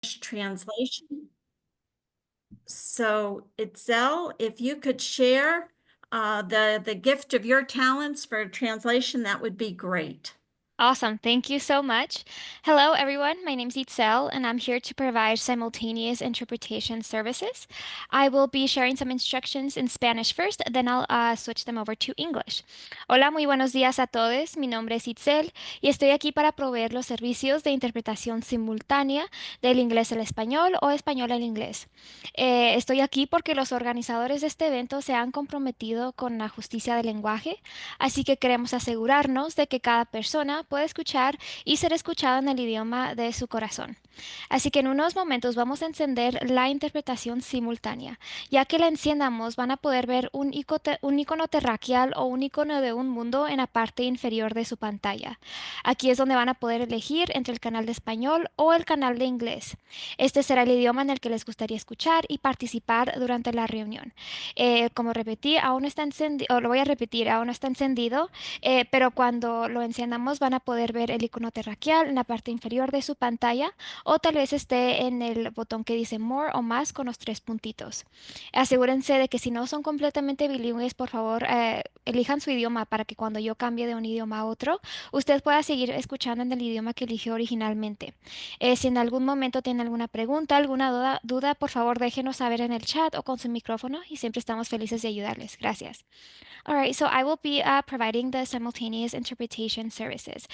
translation. So Itzel, if you could share the gift of your talents for translation, that would be great. Awesome. Thank you so much. Hello, everyone. My name is Itzel, and I'm here to provide simultaneous interpretation services. I will be sharing some instructions in Spanish first, then I'll switch them over to English. Hola, muy buenos días a todos. Mi nombre es Itzel y estoy aquí para proveer los servicios de interpretación simultánea del inglés al español o español al inglés. Estoy aquí porque los organizadores de este evento se han comprometido con la justicia del lenguaje. Así que queremos asegurarnos de que cada persona pueda escuchar y ser escuchada en el idioma de su corazón. Así que en unos momentos vamos a encender la interpretación simultánea. Ya que la enciendamos, van a poder ver un icono terraquial o un icono de un mundo en la parte inferior de su pantalla. Aquí es donde van a poder elegir entre el canal de español o el canal de inglés. Este será el idioma en el que les gustaría escuchar y participar durante la reunión. Como repetí, aún no está encendido, o lo voy a repetir, aún no está encendido, pero cuando lo enciendamos van a poder ver el icono terraquial en la parte inferior de su pantalla o tal vez esté en el botón que dice More o más con los tres puntitos. Asegúrense de que si no son completamente bilingües, por favor, elijan su idioma para que cuando yo cambie de un idioma a otro, usted pueda seguir escuchando en el idioma que eligió originalmente. Si en algún momento tiene alguna pregunta, alguna duda, por favor déjenos saber en el chat o con su micrófono y siempre estamos felices de ayudarles. Gracias. All right, so I will be providing the simultaneous interpretation services.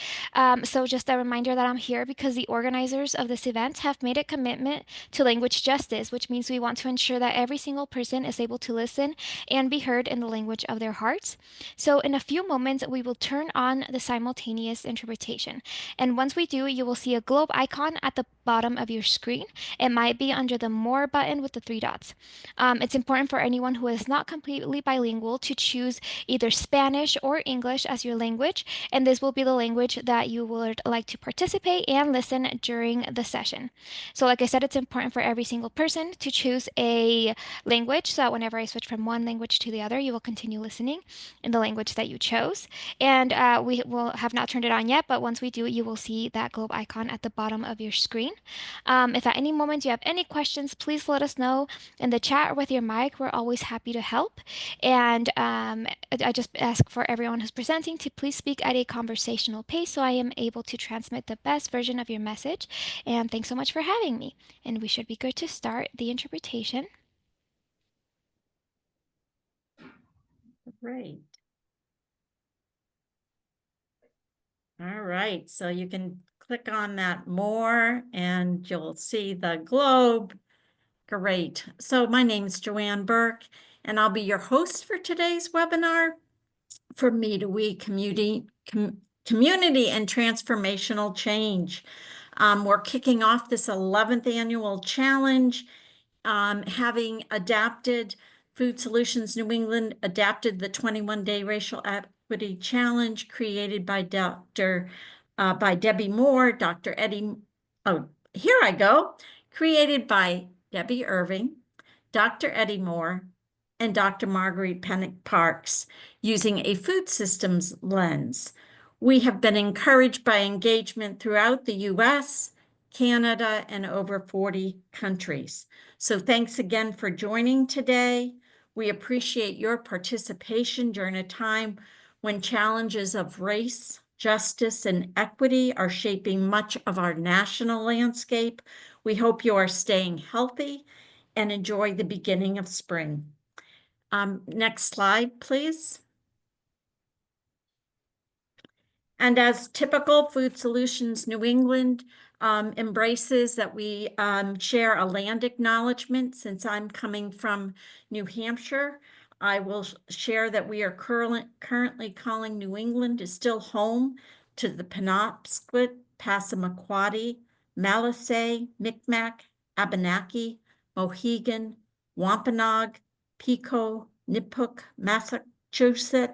So just a reminder that I'm here because the organizers of this event have made a commitment to language justice, which means we want to ensure that every single person is able to listen and be heard in the language of their hearts. So in a few moments, we will turn on the simultaneous interpretation. And once we do, you will see a globe icon at the bottom of your screen. It might be under the More button with the three dots. It's important for anyone who is not completely bilingual to choose either Spanish or English as your language, and this will be the language that you would like to participate and listen during the session. So, like I said, it's important for every single person to choose a language so that whenever I switch from one language to the other, you will continue listening in the language that you chose. And we will have not turned it on yet, but once we do, you will see that globe icon at the bottom of your screen. If at any moment you have any questions, please let us know in the chat or with your mic. We're always happy to help. And I just ask for everyone who's presenting to please speak at a conversational pace so I am able to transmit the best version of your message. And thanks so much for having me. And we should be good to start the interpretation. Great. All right, so you can click on that more and you'll see the globe. Great. So my name is Joanne Burke, and I'll be your host for today's webinar for Me to We Community and Transformational Change. We're kicking off this 11th annual challenge, having adapted Food Solutions New England, adapted the 21-day racial equity challenge created by by Debbie Moore, Dr. Eddie, oh, here I go, created by Debbie Irving, Dr. Eddie Moore, and Dr. Marguerite Pennick Parks using a food systems lens. We have been encouraged by engagement throughout the US, Canada, and over 40 countries. So thanks again for joining today. We appreciate your participation during a time when challenges of race, justice, and equity are shaping much of our national landscape. We hope you are staying healthy and enjoy the beginning of spring. Next slide, please. And as typical, Food Solutions New England embraces that we share a land acknowledgement. Since I'm coming from New Hampshire, I will share that we are currently calling New England is still home to the Penobscot, Passamaquoddy, Maliseet, Micmac, Abenaki, Mohegan, Wampanoag, Pico, Nipmuc, Massachusetts,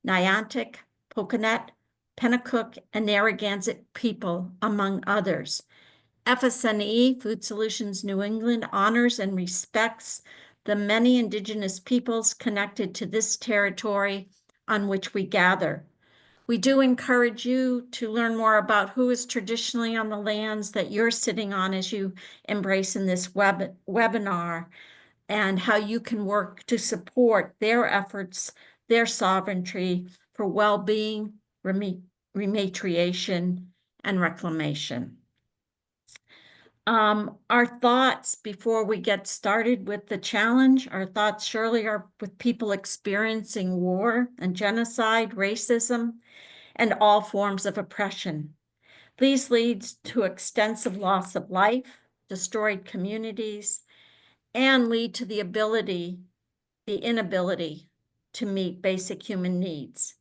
Niantic, Poconet, Pennacook, and Narragansett people, among others. FSNE, Food Solutions New England, honors and respects the many Indigenous peoples connected to this territory on which we gather. We do encourage you to learn more about who is traditionally on the lands that you're sitting on as you embrace in this webinar, and how you can work to support their efforts, their sovereignty for well-being, rematriation, and reclamation. Our thoughts before we get started with the challenge, our thoughts surely are with people experiencing war and genocide, racism, and all forms of oppression. These leads to extensive loss of life, destroyed communities, and lead to the inability to meet basic human needs.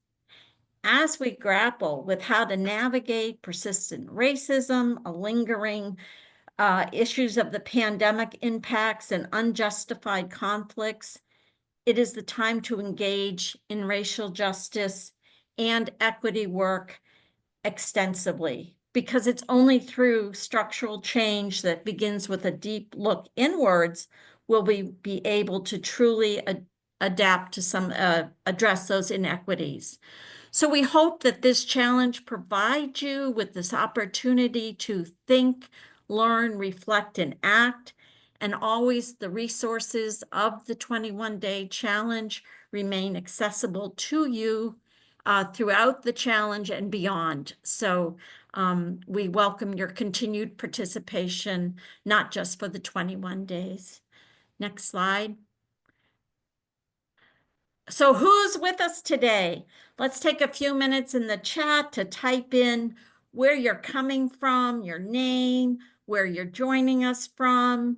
As we grapple with how to navigate persistent racism, a lingering issues of the pandemic impacts and unjustified conflicts, it is the time to engage in racial justice and equity work extensively, because it's only through structural change that begins with a deep look inwards will we be able to truly adapt to address those inequities. So we hope that this challenge provides you with this opportunity to think, learn, reflect, and act. And always the resources of the 21-day challenge remain accessible to you throughout the challenge and beyond. So we welcome your continued participation, not just for the 21 days. Next slide. So who's with us today? Let's take a few minutes in the chat to type in where you're coming from, your name, where you're joining us from.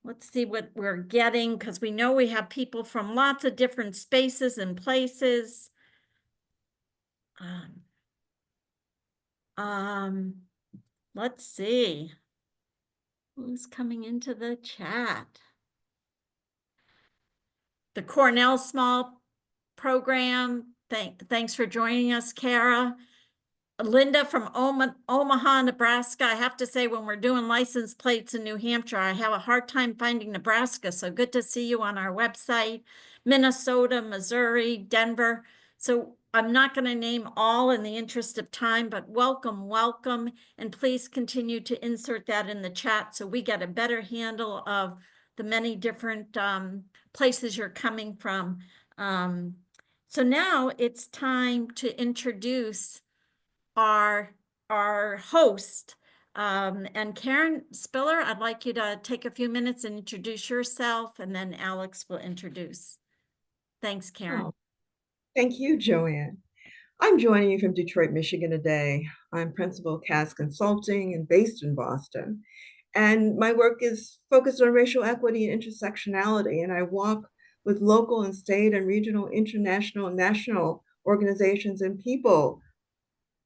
Let's see what we're getting, because we know we have people from lots of different spaces and places. Let's see who's coming into the chat. The Cornell Small Program. Thanks for joining us, Kara. Linda from Omaha, Nebraska. I have to say, when we're doing license plates in New Hampshire, I have a hard time finding Nebraska. So good to see you on our website. Minnesota, Missouri, Denver. So I'm not going to name all in the interest of time, but welcome, welcome. And please continue to insert that in the chat so we get a better handle of the many different places you're coming from. So now it's time to introduce our host. And Karen Spiller, I'd like you to take a few minutes and introduce yourself, and then Alex will introduce. Thanks, Karen. Oh, thank you, Joanne. I'm joining you from Detroit, Michigan today. I'm Principal Cass Consulting and based in Boston. And my work is focused on racial equity and intersectionality. And I walk with local and state and regional, international, and national organizations and people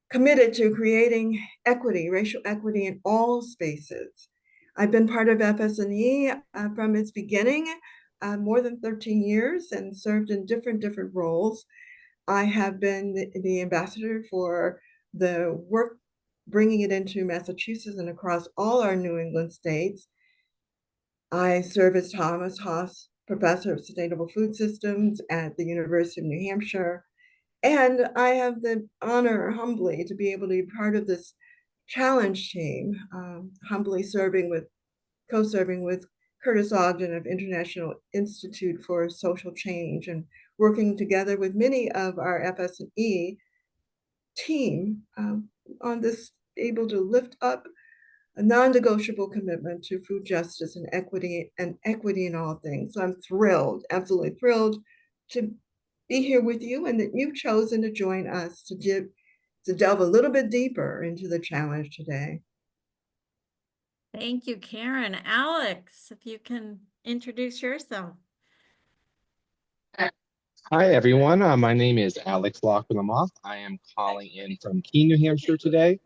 committed to creating equity, racial equity in all spaces. I've been part of FSNE from its beginning, more than 13 years, and served in different roles. I have been the ambassador for the work, bringing it into Massachusetts and across all our New England states. I serve as Thomas Haas Professor of Sustainable Food Systems at the University of New Hampshire. And I have the honor, humbly, to be able to be part of this challenge team, humbly co-serving with Curtis Ogden of International Institute for Social Change, and working together with many of our FSNE team on this, able to lift up a non-negotiable commitment to food justice and equity in all things. So I'm thrilled, absolutely thrilled to be here with you, and that you've chosen to join us to delve a little bit deeper into the challenge today. Thank you, Karen. Alex, if you can introduce yourself. Hi, everyone. My name is Alex Lockwood-Lamoth. I am calling in from Keene, New Hampshire today.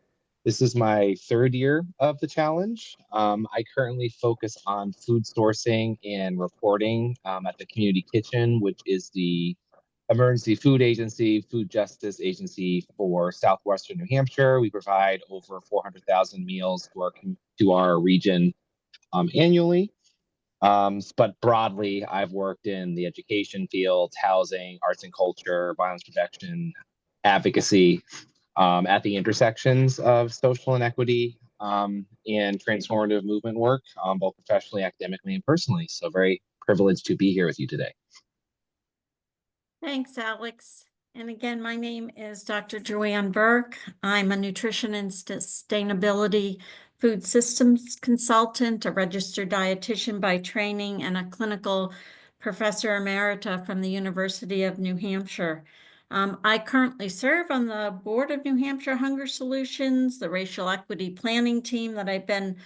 This is my third year of the challenge. I currently focus on food sourcing and reporting at the Community Kitchen, which is the emergency food agency, food justice agency for southwestern New Hampshire. We provide over 400,000 meals to our region annually. But broadly, I've worked in the education field, housing, arts and culture, violence prevention, advocacy at the intersections of social inequity and transformative movement work, both professionally, academically, and personally. So very privileged to be here with you today. Thanks, Alex. And again, my name is Dr. Joanne Burke. I'm a nutrition and sustainability food systems consultant, a registered dietitian by training, and a clinical professor emerita from the University of New Hampshire. I currently serve on the board of New Hampshire Hunger Solutions, the racial equity planning team that I've been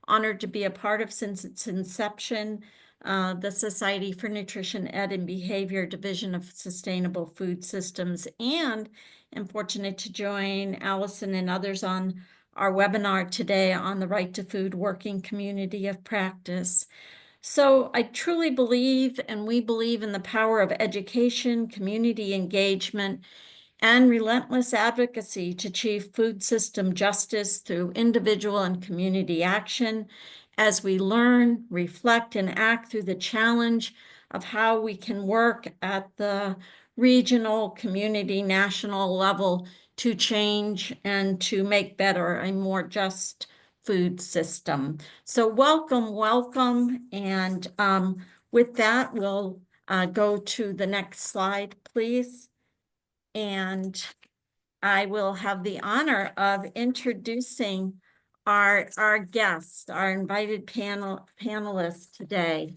honored to be a part of since its inception, the Society for Nutrition, Ed, and Behavior Division of Sustainable Food Systems, and am fortunate to join Allison and others on our webinar today on the Right to Food Working Community of Practice. So I truly believe, and we believe in the power of education, community engagement, and relentless advocacy to achieve food system justice through individual and community action as we learn, reflect, and act through the challenge of how we can work at the regional, community, national level to change and to make better a more just food system. So welcome, welcome. And with that, we'll go to the next slide, please. And I will have the honor of introducing our guests, our invited panelists today.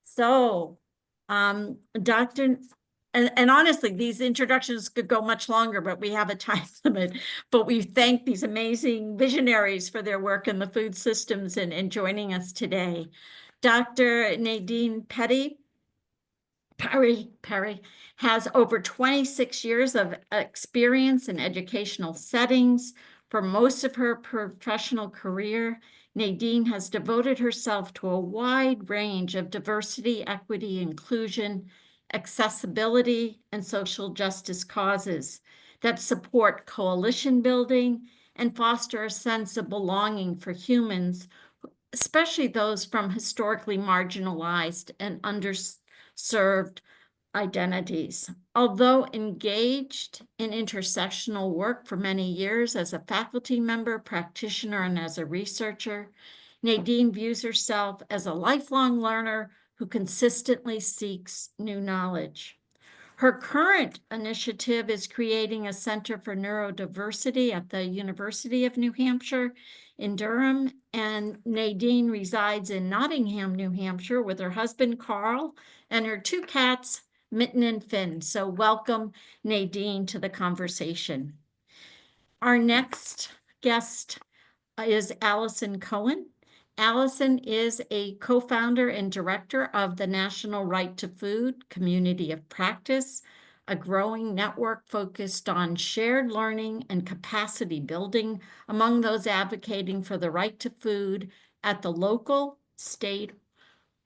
So, Dr. And honestly, these introductions could go much longer, but we have a time limit. But we thank these amazing visionaries for their work in the food systems and joining us today. Dr. Nadine Perry has over 26 years of experience in educational settings. For most of her professional career, Nadine has devoted herself to a wide range of diversity, equity, inclusion, accessibility, and social justice causes that support coalition building and foster a sense of belonging for humans, especially those from historically marginalized and underserved identities. Although engaged in intersectional work for many years as a faculty member, practitioner, and as a researcher, Nadine views herself as a lifelong learner who consistently seeks new knowledge. Her current initiative is creating a Center for Neurodiversity at the University of New Hampshire in Durham, and Nadine resides in Nottingham, New Hampshire with her husband, Carl, and her two cats, Mitten and Finn. So welcome, Nadine, to the conversation. Our next guest is Allison Cohen. Allison is a co-founder and director of the National Right to Food Community of Practice, a growing network focused on shared learning and capacity building among those advocating for the right to food at the local, state,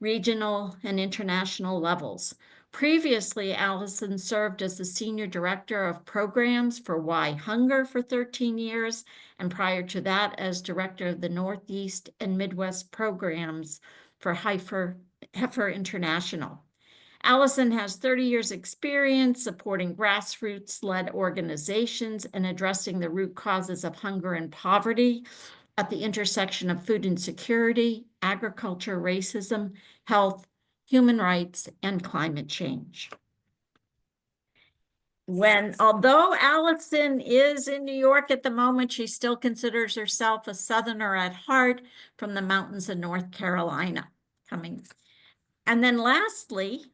regional, and international levels. Previously, Allison served as the Senior Director of Programs for Why Hunger for 13 years, and prior to that as Director of the Northeast and Midwest Programs for Heifer International. Allison has 30 years experience supporting grassroots-led organizations and addressing the root causes of hunger and poverty at the intersection of food insecurity, agriculture, racism, health, human rights, and climate change. Although Allison is in New York at the moment, she still considers herself a Southerner at heart from the mountains of North Carolina. And then lastly,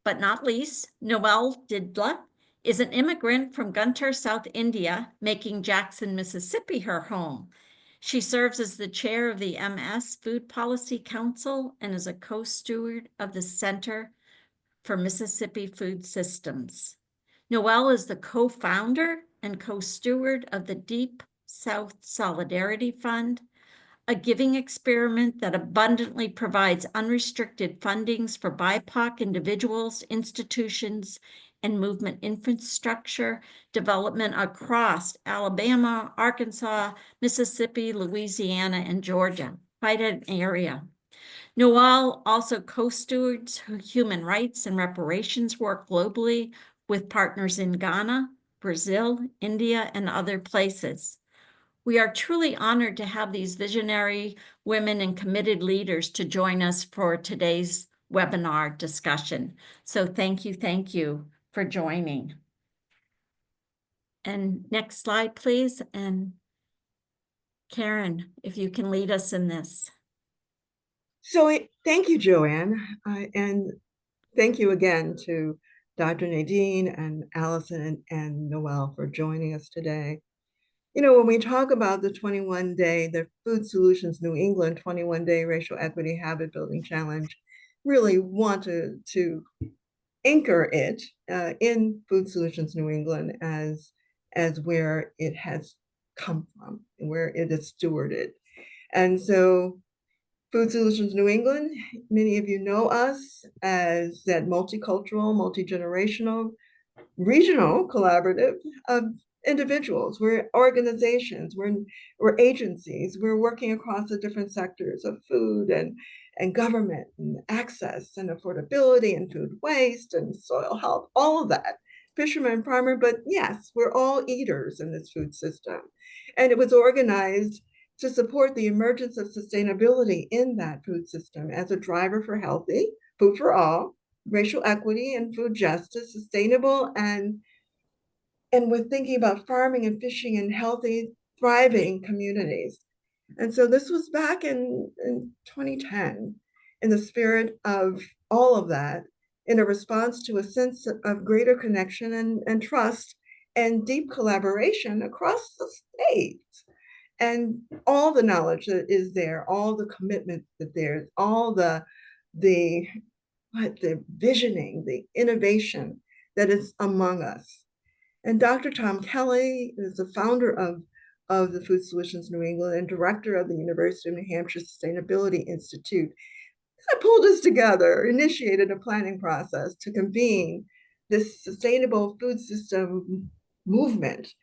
but not least, Noelle Didla is an immigrant from Guntur, South India, making Jackson, Mississippi her home. She serves as the chair of the MS Food Policy Council and is a co-steward of the Center for Mississippi Food Systems. Noelle is the co-founder and co-steward of the Deep South Solidarity Fund, a giving experiment that abundantly provides unrestricted fundings for BIPOC individuals, institutions, and movement infrastructure development across Alabama, Arkansas, Mississippi, Louisiana, and Georgia. Quite an area. Noelle also co-stewards human rights and reparations work globally with partners in Ghana, Brazil, India, and other places. We are truly honored to have these visionary women and committed leaders to join us for today's webinar discussion. So thank you for joining. And next slide, please. And Karen, if you can lead us in this. So thank you, Joanne. And thank you again to Dr. Nadine and Allison and Noelle for joining us today. You know, when we talk about the 21-day, the Food Solutions New England 21-day Racial Equity Habit Building Challenge, really want to anchor it in Food Solutions New England as where it has come from, where it is stewarded. And so Food Solutions New England, many of you know us as that multicultural, multi-generational, regional collaborative of individuals. We're organizations, we're agencies, we're working across the different sectors of food and government and access and affordability and food waste and soil health, all of that. Fishermen, farmer, but yes, we're all eaters in this food system. And it was organized to support the emergence of sustainability in that food system as a driver for healthy food for all, racial equity and food justice, sustainable, and we're thinking about farming and fishing in healthy, thriving communities. And so this was back in 2010, in the spirit of all of that, in a response to a sense of greater connection and trust and deep collaboration across the states. And all the knowledge that is there, all the commitment that there's, all the visioning, the innovation that is among us. And Dr. Tom Kelly is the founder of the Food Solutions New England and director of the University of New Hampshire Sustainability Institute. I pulled us together, initiated a planning process to convene this sustainable food system movement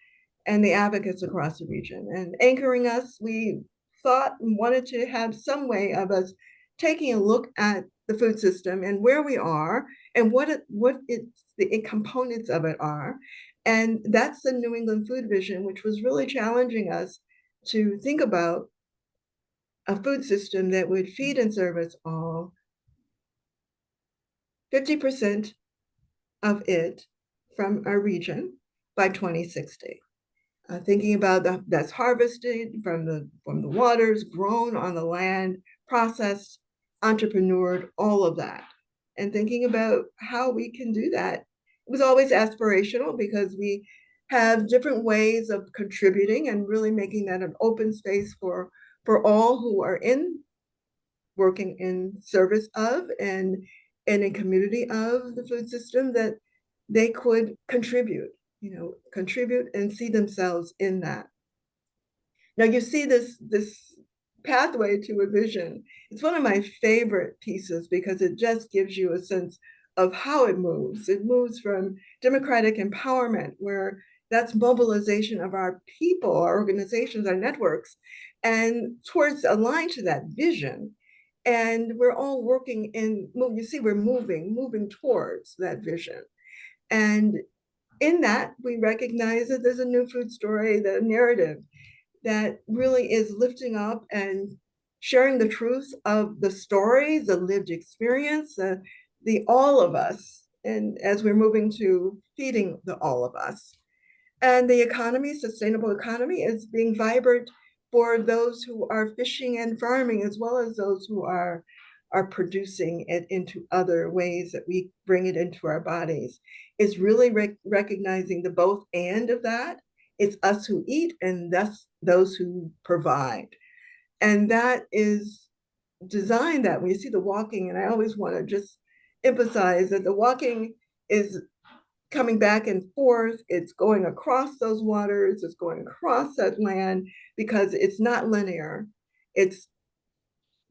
and the advocates across the region. And anchoring us, we thought and wanted to have some way of us taking a look at the food system and where we are and what the components of it are. And that's the New England Food Vision, which was really challenging us to think about a food system that would feed and service all, 50% of it from our region by 2060. Thinking about that's harvested from the waters, grown on the land, processed, entrepreneured, all of that. And thinking about how we can do that. It was always aspirational because we have different ways of contributing and really making that an open space for all who are working in service of and in a community of the food system, that they could contribute and see themselves in that. Now you see this pathway to a vision. It's one of my favorite pieces because it just gives you a sense of how it moves. It moves from democratic empowerment, where that's mobilization of our people, our organizations, our networks, and towards aligned to that vision. And we're all working you see, we're moving towards that vision. And in that, we recognize that there's a new food story, the narrative that really is lifting up and sharing the truth of the stories, the lived experience, the all of us, and as we're moving to feeding the all of us. And the economy, sustainable economy, is being vibrant for those who are fishing and farming, as well as those who are producing it into other ways that we bring it into our bodies. Is really recognizing the both and of that. It's us who eat and thus those who provide. And that is designed that when you see the walking, and I always want to just emphasize that the walking is coming back and forth, it's going across those waters, it's going across that land, because it's not linear. It's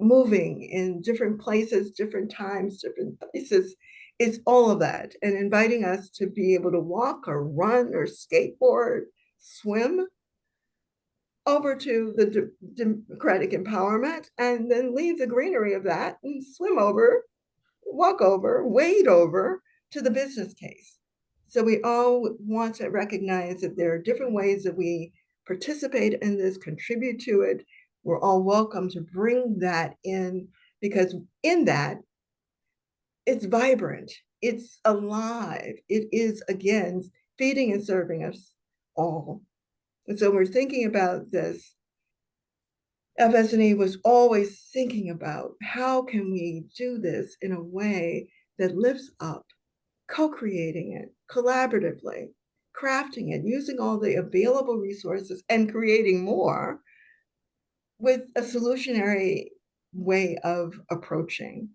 moving in different places, different times, different places. It's all of that, and inviting us to be able to walk or run or skateboard, swim over to the democratic empowerment, and then leave the greenery of that and swim over, walk over, wade over to the business case. So we all want to recognize that there are different ways that we participate in this, contribute to it. We're all welcome to bring that in, because in that, it's vibrant, it's alive, it is, again, feeding and serving us all. And so we're thinking about this. FSNE was always thinking about how can we do this in a way that lifts up, co-creating it collaboratively, crafting it, using all the available resources and creating more with a solutionary way of approaching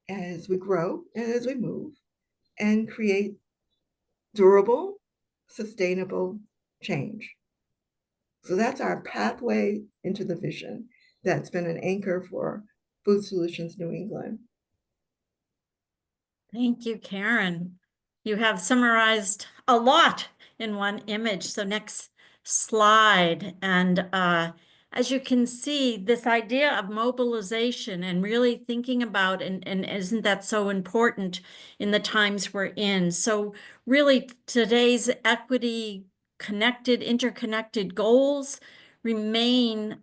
as we grow and as we move and create durable, sustainable change. So that's our pathway into the vision that's been an anchor for Food Solutions New England. Thank you, Karen. You have summarized a lot in one image. So next slide. And as you can see, this idea of mobilization and really thinking about, and isn't that so important in the times we're in? So really today's equity connected, interconnected goals remain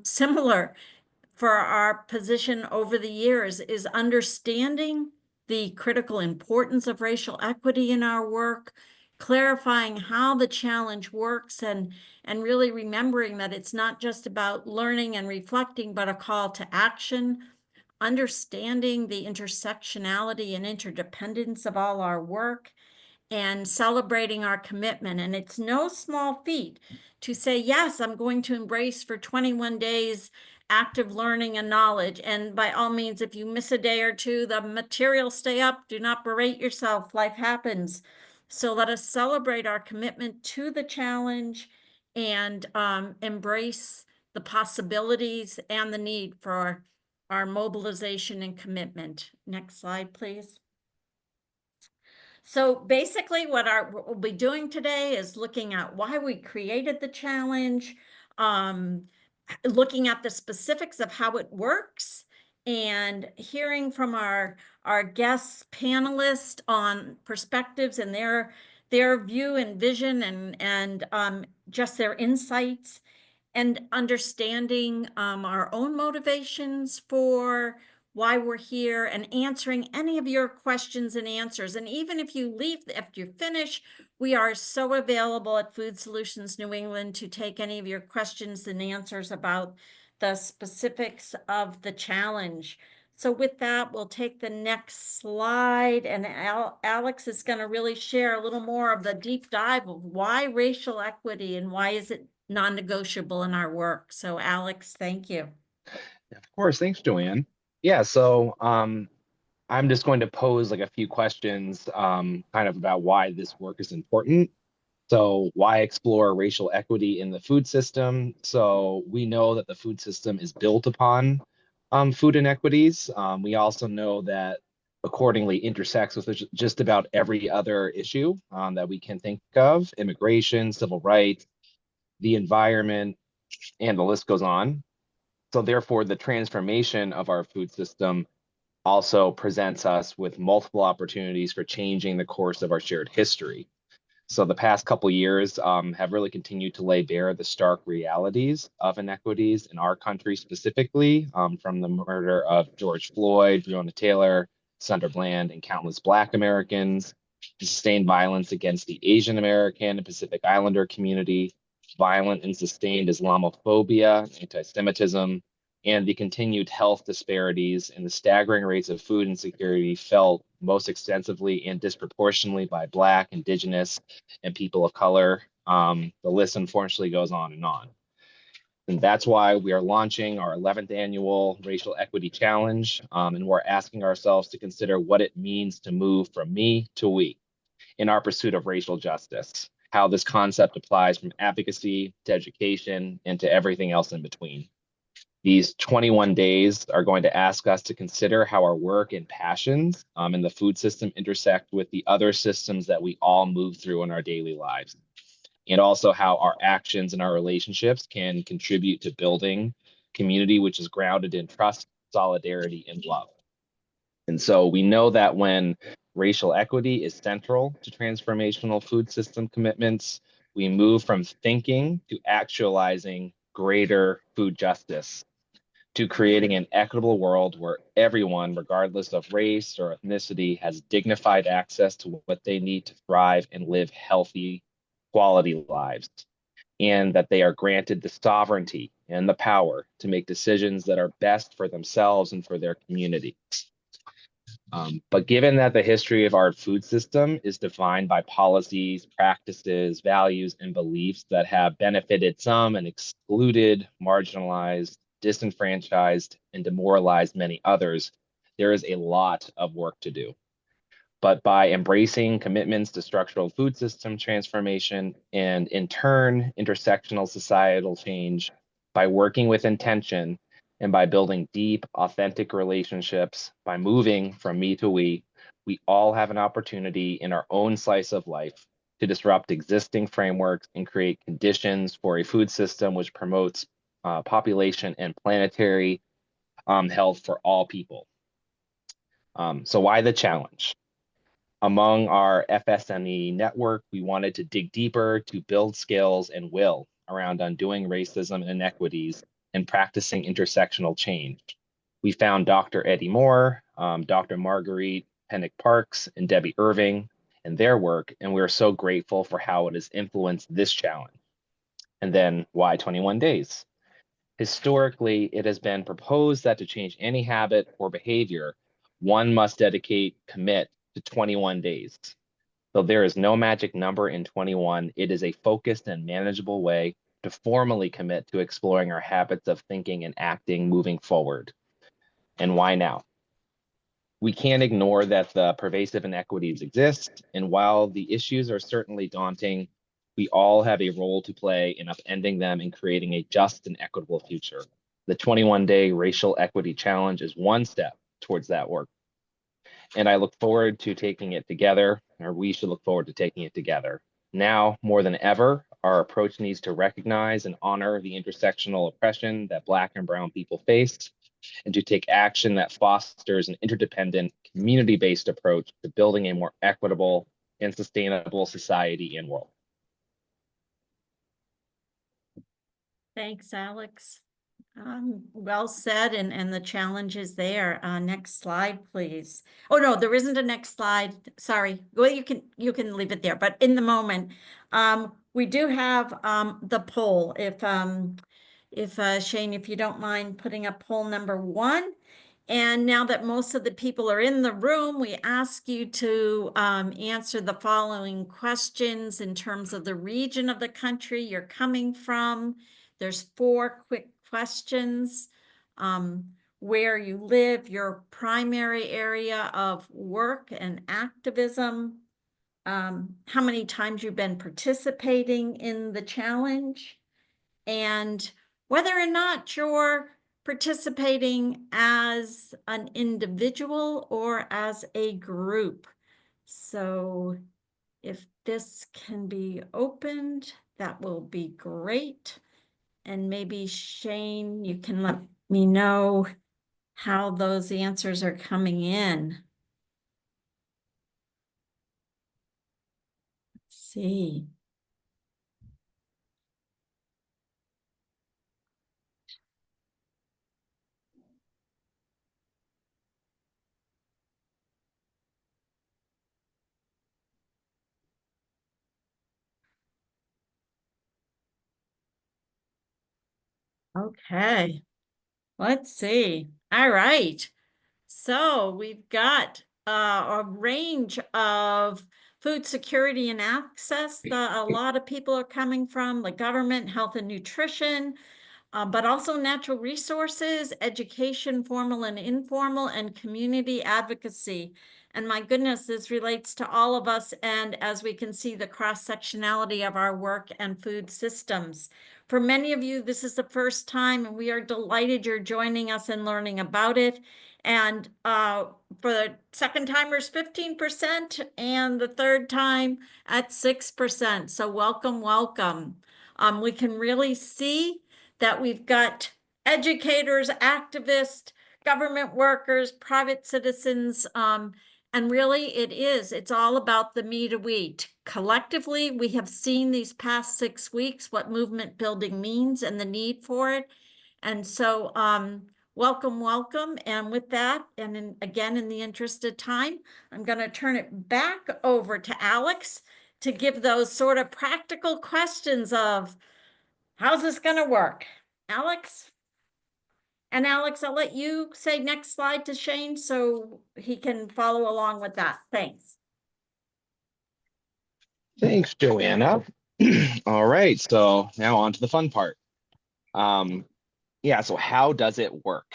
similar for our position over the years, is understanding the critical importance of racial equity in our work, clarifying how the challenge works, and really remembering that it's not just about learning and reflecting, but a call to action, understanding the intersectionality and interdependence of all our work, and celebrating our commitment. And it's no small feat to say, yes, I'm going to embrace for 21 days active learning and knowledge. And by all means, if you miss a day or two, the material stay up. Do not berate yourself. Life happens. So let us celebrate our commitment to the challenge and embrace the possibilities and the need for our mobilization and commitment. Next slide, please. So basically what we'll be doing today is looking at why we created the challenge, looking at the specifics of how it works, and hearing from our guest panelists on perspectives and their view and vision and just their insights, and understanding our own motivations for why we're here, and answering any of your questions and answers. And even if you leave after you finish, we are so available at Food Solutions New England to take any of your questions and answers about the specifics of the challenge. So with that, we'll take the next slide, and Alex is going to really share a little more of the deep dive of why racial equity and why is it non-negotiable in our work. So Alex, thank you. Of course, thanks, Joanne. Yeah, so I'm just going to pose like a few questions kind of about why this work is important. So why explore racial equity in the food system? So we know that the food system is built upon food inequities. We also know that accordingly intersects with just about every other issue that we can think of: immigration, civil rights, the environment, and the list goes on. So therefore, the transformation of our food system also presents us with multiple opportunities for changing the course of our shared history. So the past couple years have really continued to lay bare the stark realities of inequities in our country specifically, from the murder of George Floyd, Breonna Taylor, Sandra Bland, and countless Black Americans, to sustained violence against the Asian American and Pacific Islander community, violent and sustained Islamophobia, anti-Semitism, and the continued health disparities and the staggering rates of food insecurity felt most extensively and disproportionately by Black, Indigenous, and people of color. The list unfortunately goes on and on. And that's why we are launching our 11th annual Racial Equity Challenge. And we're asking ourselves to consider what it means to move from me to we in our pursuit of racial justice, how this concept applies from advocacy to education and to everything else in between. These 21 days are going to ask us to consider how our work and passions in the food system intersect with the other systems that we all move through in our daily lives, and also how our actions and our relationships can contribute to building community which is grounded in trust, solidarity, and love. And so we know that when Racial equity is central to transformational food system commitments. We move from thinking to actualizing greater food justice, to creating an equitable world where everyone, regardless of race or ethnicity, has dignified access to what they need to thrive and live healthy, quality lives, and that they are granted the sovereignty and the power to make decisions that are best for themselves and for their community. But given that the history of our food system is defined by policies, practices, values, and beliefs that have benefited some and excluded, marginalized, disenfranchised, and demoralized many others, there is a lot of work to do. But by embracing commitments to structural food system transformation and in turn, intersectional societal change, by working with intention, and by building deep, authentic relationships, by moving from me to we all have an opportunity in our own slice of life to disrupt existing frameworks and create conditions for a food system which promotes population and planetary health for all people. So why the challenge? Among our FSNE network, we wanted to dig deeper to build skills and will around undoing racism and inequities and practicing intersectional change. We found Dr. Eddie Moore, Dr. Marguerite Pennick Parks, and Debbie Irving and their work, and we are so grateful for how it has influenced this challenge. And then why 21 days? Historically, it has been proposed that to change any habit or behavior, one must commit to 21 days. Though there is no magic number in 21, it is a focused and manageable way to formally commit to exploring our habits of thinking and acting moving forward. And why now? We can't ignore that the pervasive inequities exist, and while the issues are certainly daunting, we all have a role to play in upending them and creating a just and equitable future. The 21-day racial equity challenge is one step towards that work. And I look forward to taking it together, or we should look forward to taking it together. Now, more than ever, our approach needs to recognize and honor the intersectional oppression that Black and Brown people face, and to take action that fosters an interdependent, community-based approach to building a more equitable and sustainable society and world. Thanks, Alex. Well said, and the challenge is there. Next slide, please. Oh, no, there isn't a next slide. Sorry. Well, you can leave it there, but in the moment, we do have the poll. If Shane, if you don't mind putting up poll number 1. And now that most of the people are in the room, we ask you to answer the following questions in terms of the region of the country you're coming from. There's 4 quick questions. Where you live, your primary area of work and activism, how many times you've been participating in the challenge, and whether or not you're participating as an individual or as a group. So if this can be opened, that will be great. And maybe Shane, you can let me know how those answers are coming in. Let's see. Okay, let's see. All right. So we've got a range of food security and access that a lot of people are coming from, the government, health and nutrition, but also natural resources, education, formal and informal, and community advocacy. And my goodness, this relates to all of us. And as we can see, the cross-sectionality of our work and food systems. For many of you, this is the first time, and we are delighted you're joining us and learning about it. And for the second timers, 15%, and the third time at 6%. So welcome, welcome. We can really see that we've got educators, activists, government workers, private citizens, And really, it is. It's all about the me to we. Collectively, we have seen these past 6 weeks what movement building means and the need for it. And so, welcome, welcome. And with that, and again, in the interest of time, I'm going to turn it back over to Alex to give those sort of practical questions of how's this going to work? Alex? And Alex, I'll let you say next slide to Shane so he can follow along with that. Thanks. Thanks, Joanna. All right, so now on to the fun part. Yeah, so how does it work?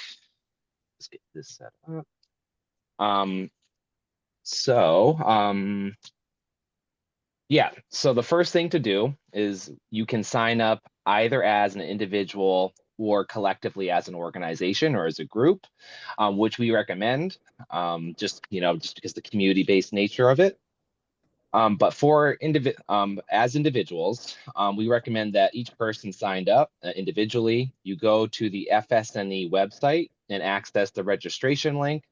Let's get this set up. So yeah, so the first thing to do is you can sign up either as an individual or collectively as an organization or as a group, which we recommend, just because the community-based nature of it. But for as individuals, we recommend that each person signed up individually. You go to the FSNE website and access the registration link.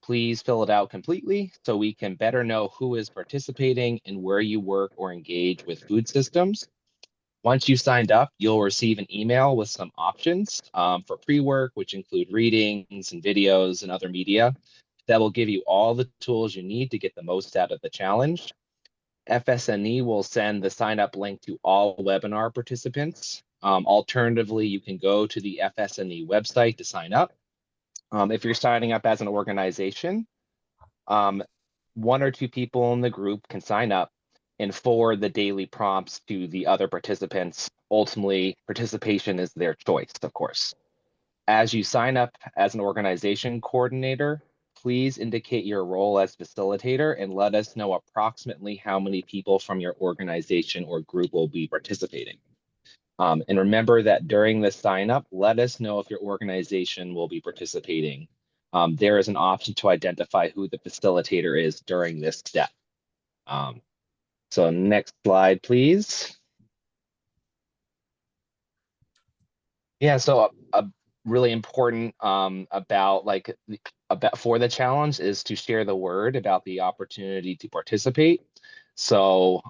Please fill it out completely so we can better know who is participating and where you work or engage with food systems. Once you signed up, you'll receive an email with some options for pre-work, which include readings and videos and other media that will give you all the tools you need to get the most out of the challenge. FSNE will send the sign up link to all webinar participants. Alternatively, you can go to the FSNE website to sign up. If you're signing up as an organization, one or two people in the group can sign up and forward the daily prompts to the other participants. Ultimately, participation is their choice, of course. As you sign up as an organization coordinator, please indicate your role as facilitator and let us know approximately how many people from your organization or group will be participating. And remember that during the sign up, let us know if your organization will be participating. There is an option to identify who the facilitator is during this step. So next slide, please. Yeah, so a really important about for the challenge is to share the word about the opportunity to participate. So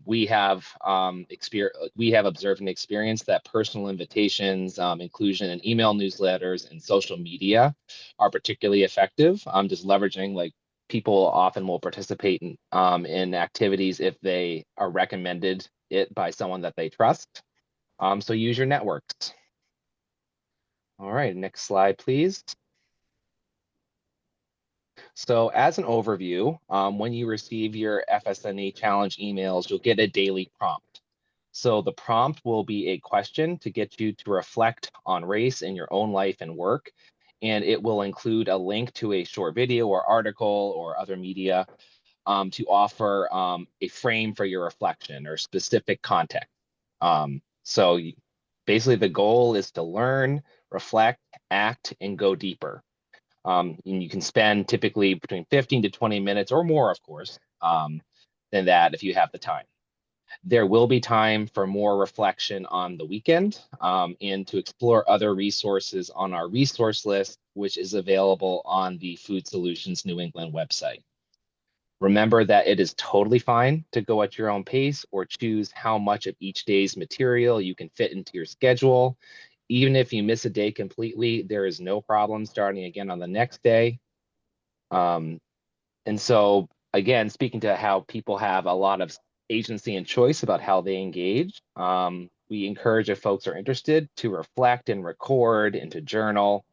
we have observed and experienced that personal invitations, inclusion in email newsletters and social media are particularly effective. Just leveraging, like, people often will participate in activities if they are recommended it by someone that they trust. So use your networks. All right, next slide, please. So as an overview, when you receive your FSNE challenge emails, you'll get a daily prompt. So the prompt will be a question to get you to reflect on race in your own life and work. And it will include a link to a short video or article or other media to offer a frame for your reflection or specific context. So basically the goal is to learn, reflect, act, and go deeper. And you can spend typically between 15 to 20 minutes or more, of course, than that if you have the time. There will be time for more reflection on the weekend and to explore other resources on our resource list, which is available on the Food Solutions New England website. Remember that it is totally fine to go at your own pace or choose how much of each day's material you can fit into your schedule. Even if you miss a day completely, there is no problem starting again on the next day. And so, again, speaking to how people have a lot of agency and choice about how they engage, we encourage, if folks are interested, to reflect and record and to journal.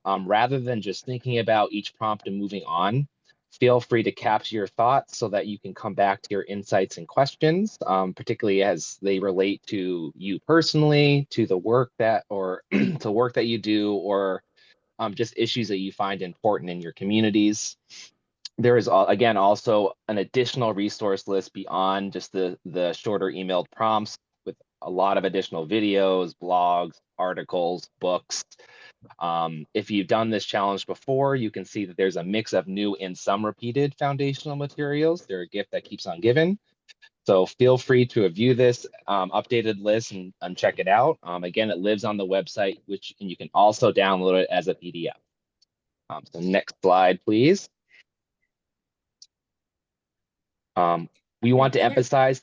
Rather than just thinking about each prompt and moving on, feel free to capture your thoughts so that you can come back to your insights and questions, particularly as they relate to you personally, to the work that, or to work that you do, or just issues that you find important in your communities. There is, again, also an additional resource list beyond just the shorter emailed prompts with a lot of additional videos, blogs, articles, books. If you've done this challenge before, you can see that there's a mix of new and some repeated foundational materials. They're a gift that keeps on giving. So feel free to review this updated list and check it out. Again, it lives on the website, and you can also download it as a PDF. So next slide, please. We want to Thank you. emphasize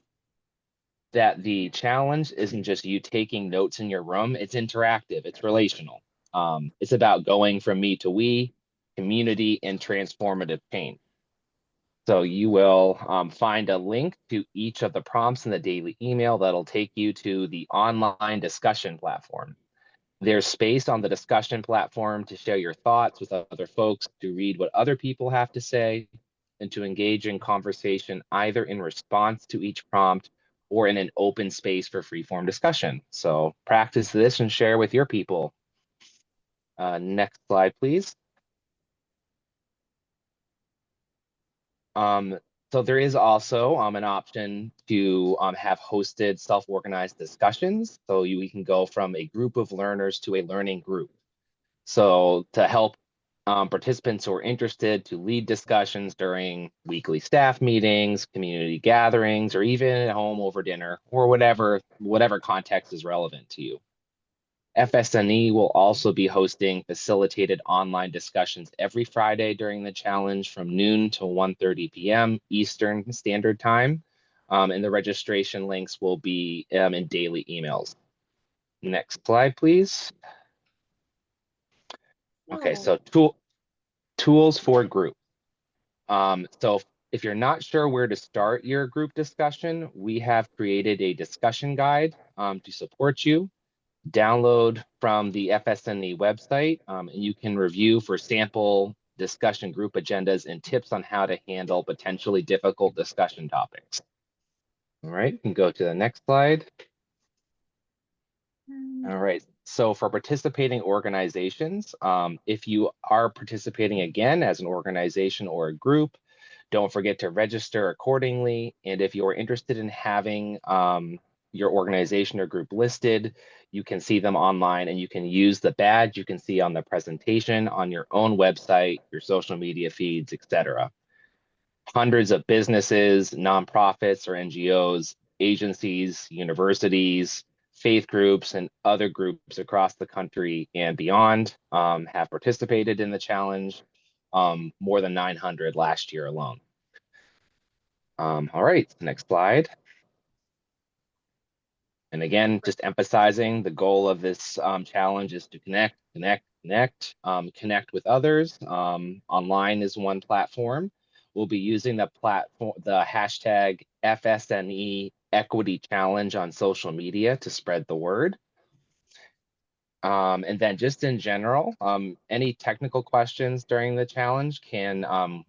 that the challenge isn't just you taking notes in your room, it's interactive, it's relational. It's about going from me to we, community, and transformative change. So you will find a link to each of the prompts in the daily email that'll take you to the online discussion platform. There's space on the discussion platform to share your thoughts with other folks, to read what other people have to say, and to engage in conversation either in response to each prompt or in an open space for free-form discussion. So practice this and share with your people. Next slide, please. So there is also an option to have hosted self-organized discussions. So we can go from a group of learners to a learning group. So to help participants who are interested to lead discussions during weekly staff meetings, community gatherings, or even at home over dinner, or whatever context is relevant to you. FSNE will also be hosting facilitated online discussions every Friday during the challenge from noon to 1:30 p.m. Eastern Standard Time. And the registration links will be in daily emails. Next slide, please. Okay, so tools for group. So if you're not sure where to start your group discussion, we have created a discussion guide to support you. Download from the FSNE website, and you can review for sample discussion group agendas and tips on how to handle potentially difficult discussion topics. All right, you can go to the next slide. All right, so for participating organizations, if you are participating again as an organization or a group, don't forget to register accordingly. And if you're interested in having your organization or group listed, you can see them online and you can use the badge you can see on the presentation on your own website, your social media feeds, etc. Hundreds of businesses, nonprofits or NGOs, agencies, universities, faith groups, and other groups across the country and beyond have participated in the challenge, more than 900 last year alone. All right, next slide. And again, just emphasizing the goal of this challenge is to connect with others. Online is one platform. We'll be using the hashtag FSNE Equity Challenge on social media to spread the word. And then just in general, any technical questions during the challenge can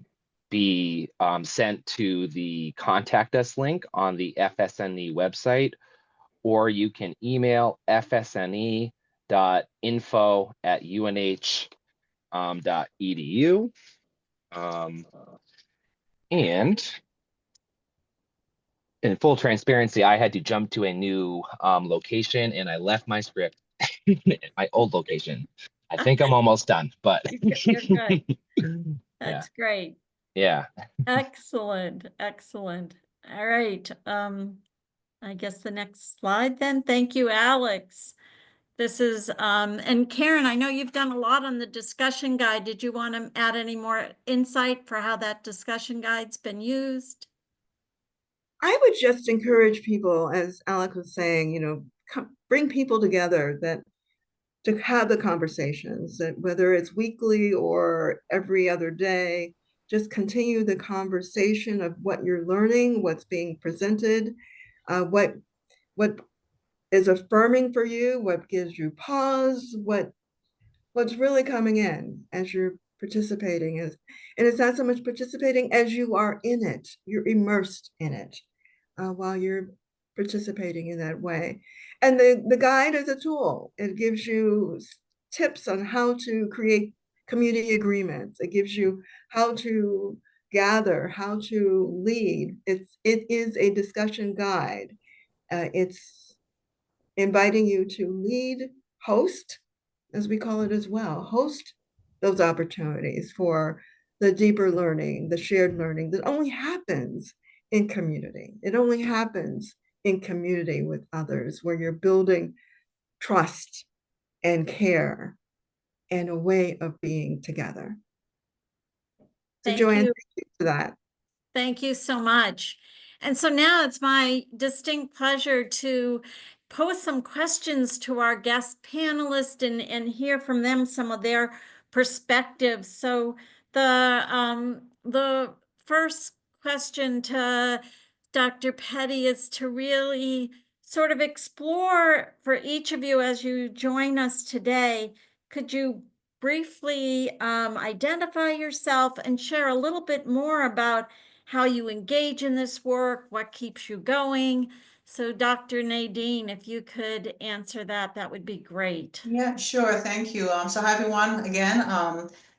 be sent to the contact us link on the FSNE website, or you can email fsne.info@unh.edu. And in full transparency, I had to jump to a new location and I left my script at my old location. I think I'm almost done, but You're good. yeah, That's great. yeah. Excellent, excellent. All right. I guess the next slide then. Thank you, Alex. This is, and Karen, I know you've done a lot on the discussion guide. Did you want to add any more insight for how that discussion guide's been used? I would just encourage people, as Alec was saying, bring people together that to have the conversations, that whether it's weekly or every other day, just continue the conversation of what you're learning, what's being presented, what is affirming for you, what gives you pause, what's really coming in as you're participating is, and it's not so much participating as you are in it, you're immersed in it while you're participating in that way. And the guide is a tool. It gives you tips on how to create community agreements. It gives you how to gather, how to lead. It is a discussion guide. It's inviting you to lead, host, as we call it as well, host those opportunities for the deeper learning, the shared learning that only happens in community. It only happens in community with others, where you're building trust and care and a way of being together. So Thank Joanne, you. thank you for that. Thank you so much. And so now it's my distinct pleasure to pose some questions to our guest panelists and hear from them some of their perspectives. So the first question to Dr. Petty is to really sort of explore for each of you as you join us today. Could you briefly identify yourself and share a little bit more about how you engage in this work, what keeps you going? So Dr. Nadine, if you could answer that, that would be great. Yeah, sure. Thank you. So hi everyone again.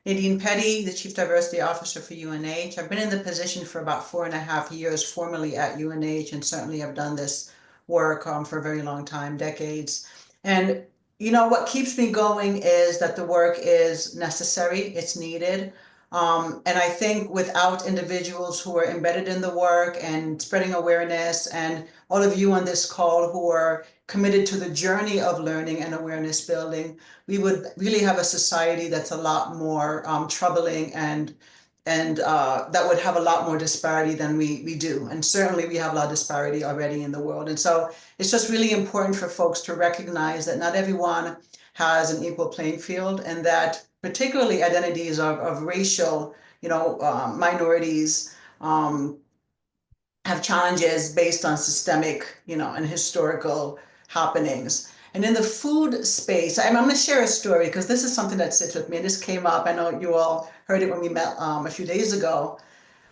Nadine Petty, the Chief Diversity Officer for UNH. I've been in the position for about 4.5 years, formally at UNH, and certainly have done this work for a very long time, decades. And you know what keeps me going is that the work is necessary, it's needed. And I think without individuals who are embedded in the work and spreading awareness, and all of you on this call who are committed to the journey of learning and awareness building, we would really have a society that's a lot more troubling and that would have a lot more disparity than we do. And certainly we have a lot of disparity already in the world. And so it's just really important for folks to recognize that not everyone has an equal playing field, and that particularly identities of racial, minorities, have challenges based on systemic, and historical happenings. And in the food space, I'm going to share a story because this is something that sits with me. This came up, I know you all heard it when we met a few days ago,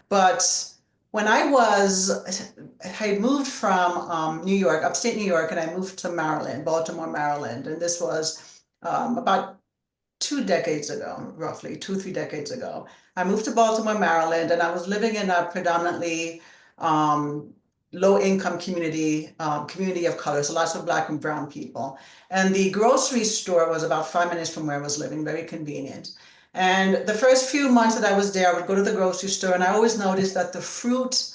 but when I had moved from New York, upstate New York, and I moved to Maryland, Baltimore, Maryland, and this was about 2 decades ago, roughly 3 decades ago. I moved to Baltimore, Maryland, and I was living in a predominantly low-income community of color, so lots of Black and brown people. And the grocery store was about 5 minutes from where I was living, very convenient. And the first few months that I was there, I would go to the grocery store, and I always noticed that the fruit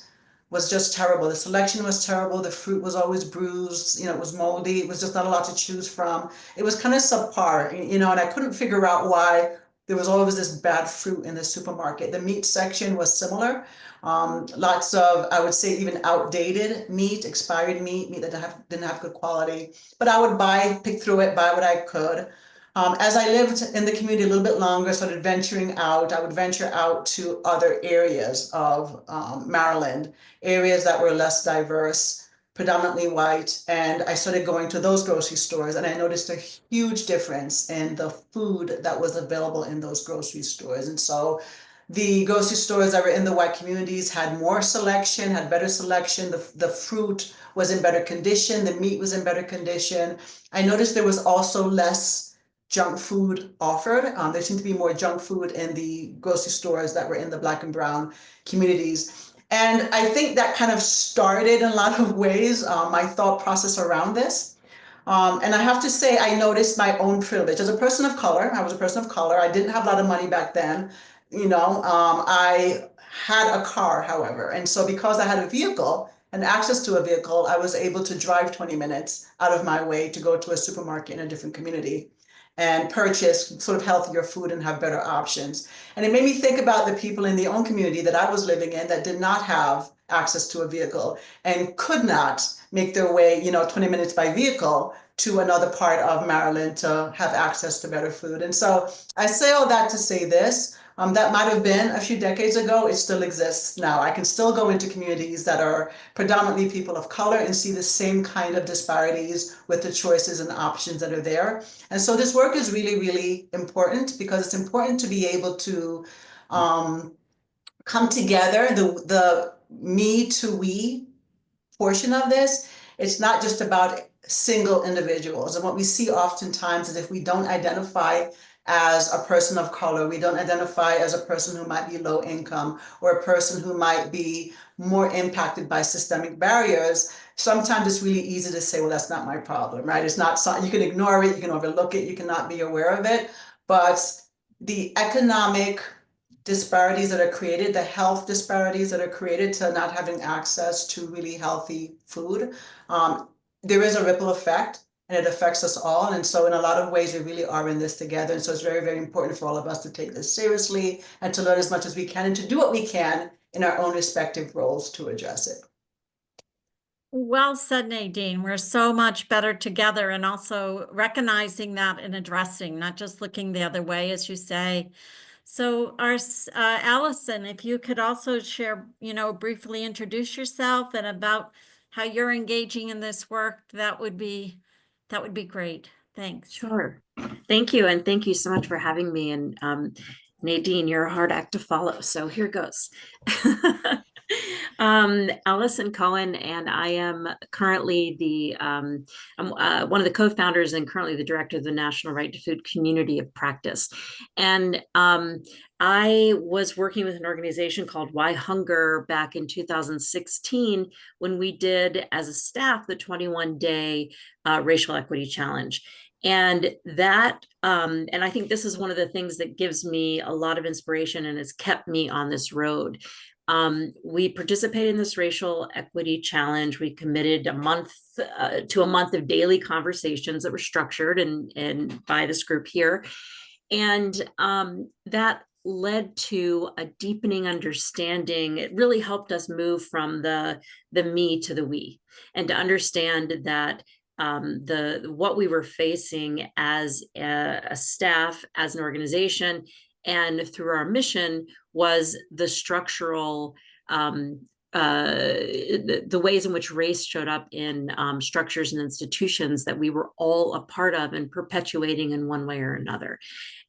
was just terrible. The selection was terrible. The fruit was always bruised, it was moldy. It was just not a lot to choose from. It was kind of subpar, and I couldn't figure out why there was always this bad fruit in the supermarket. The meat section was similar. Lots of, I would say, even outdated meat, expired meat that didn't have good quality. But I would pick through it, buy what I could. As I lived in the community a little bit longer, started venturing out, I would venture out to other areas of Maryland, areas that were less diverse, predominantly white. And I started going to those grocery stores, and I noticed a huge difference in the food that was available in those grocery stores. And so the grocery stores that were in the white communities had more selection, had better selection. The fruit was in better condition. The meat was in better condition. I noticed there was also less junk food offered. There seemed to be more junk food in the grocery stores that were in the Black and brown communities. And I think that kind of started in a lot of ways my thought process around this. And I have to say, I noticed my own privilege. As a person of color, I was a person of color. I didn't have a lot of money back then. I had a car, however. And so because I had a vehicle and access to a vehicle, I was able to drive 20 minutes out of my way to go to a supermarket in a different community and purchase sort of healthier food and have better options. And it made me think about the people in the own community that I was living in that did not have access to a vehicle and could not make their way, 20 minutes by vehicle to another part of Maryland to have access to better food. And so I say all that to say this. That might have been a few decades ago. It still exists now. I can still go into communities that are predominantly people of color and see the same kind of disparities with the choices and options that are there. And so this work is really, really important because it's important to be able to come together. The me to we portion of this, it's not just about single individuals. And what we see oftentimes is if we don't identify as a person of color, we don't identify as a person who might be low income or a person who might be more impacted by systemic barriers, sometimes it's really easy to say, well, that's not my problem, right? It's not something, you can ignore it, you can overlook it, you cannot be aware of it. But the economic disparities that are created, the health disparities that are created to not having access to really healthy food, there is a ripple effect and it affects us all. And so in a lot of ways, we really are in this together. And so it's very, very important for all of us to take this seriously and to learn as much as we can and to do what we can in our own respective roles to address it. Well said, Nadine. We're so much better together, and also recognizing that and addressing, not just looking the other way, as you say. So Allison, if you could also share, briefly introduce yourself and about how you're engaging in this work, that would be great. Thanks. Sure. Thank you. And thank you so much for having me. And Nadine, you're a hard act to follow. So here goes. Allison Cohen, and I am currently I'm one of the co-founders and currently the director of the National Right to Food Community of Practice. And I was working with an organization called Why Hunger back in 2016 when we did, as a staff, the 21-day racial equity challenge. And that, and I think this is one of the things that gives me a lot of inspiration and has kept me on this road. We participated in this racial equity challenge. We committed a month to a month of daily conversations that were structured and by this group here. And that led to a deepening understanding. It really helped us move from the me to the we, and to understand that what we were facing as a staff, as an organization, and through our mission was the structural the ways in which race showed up in structures and institutions that we were all a part of and perpetuating in one way or another.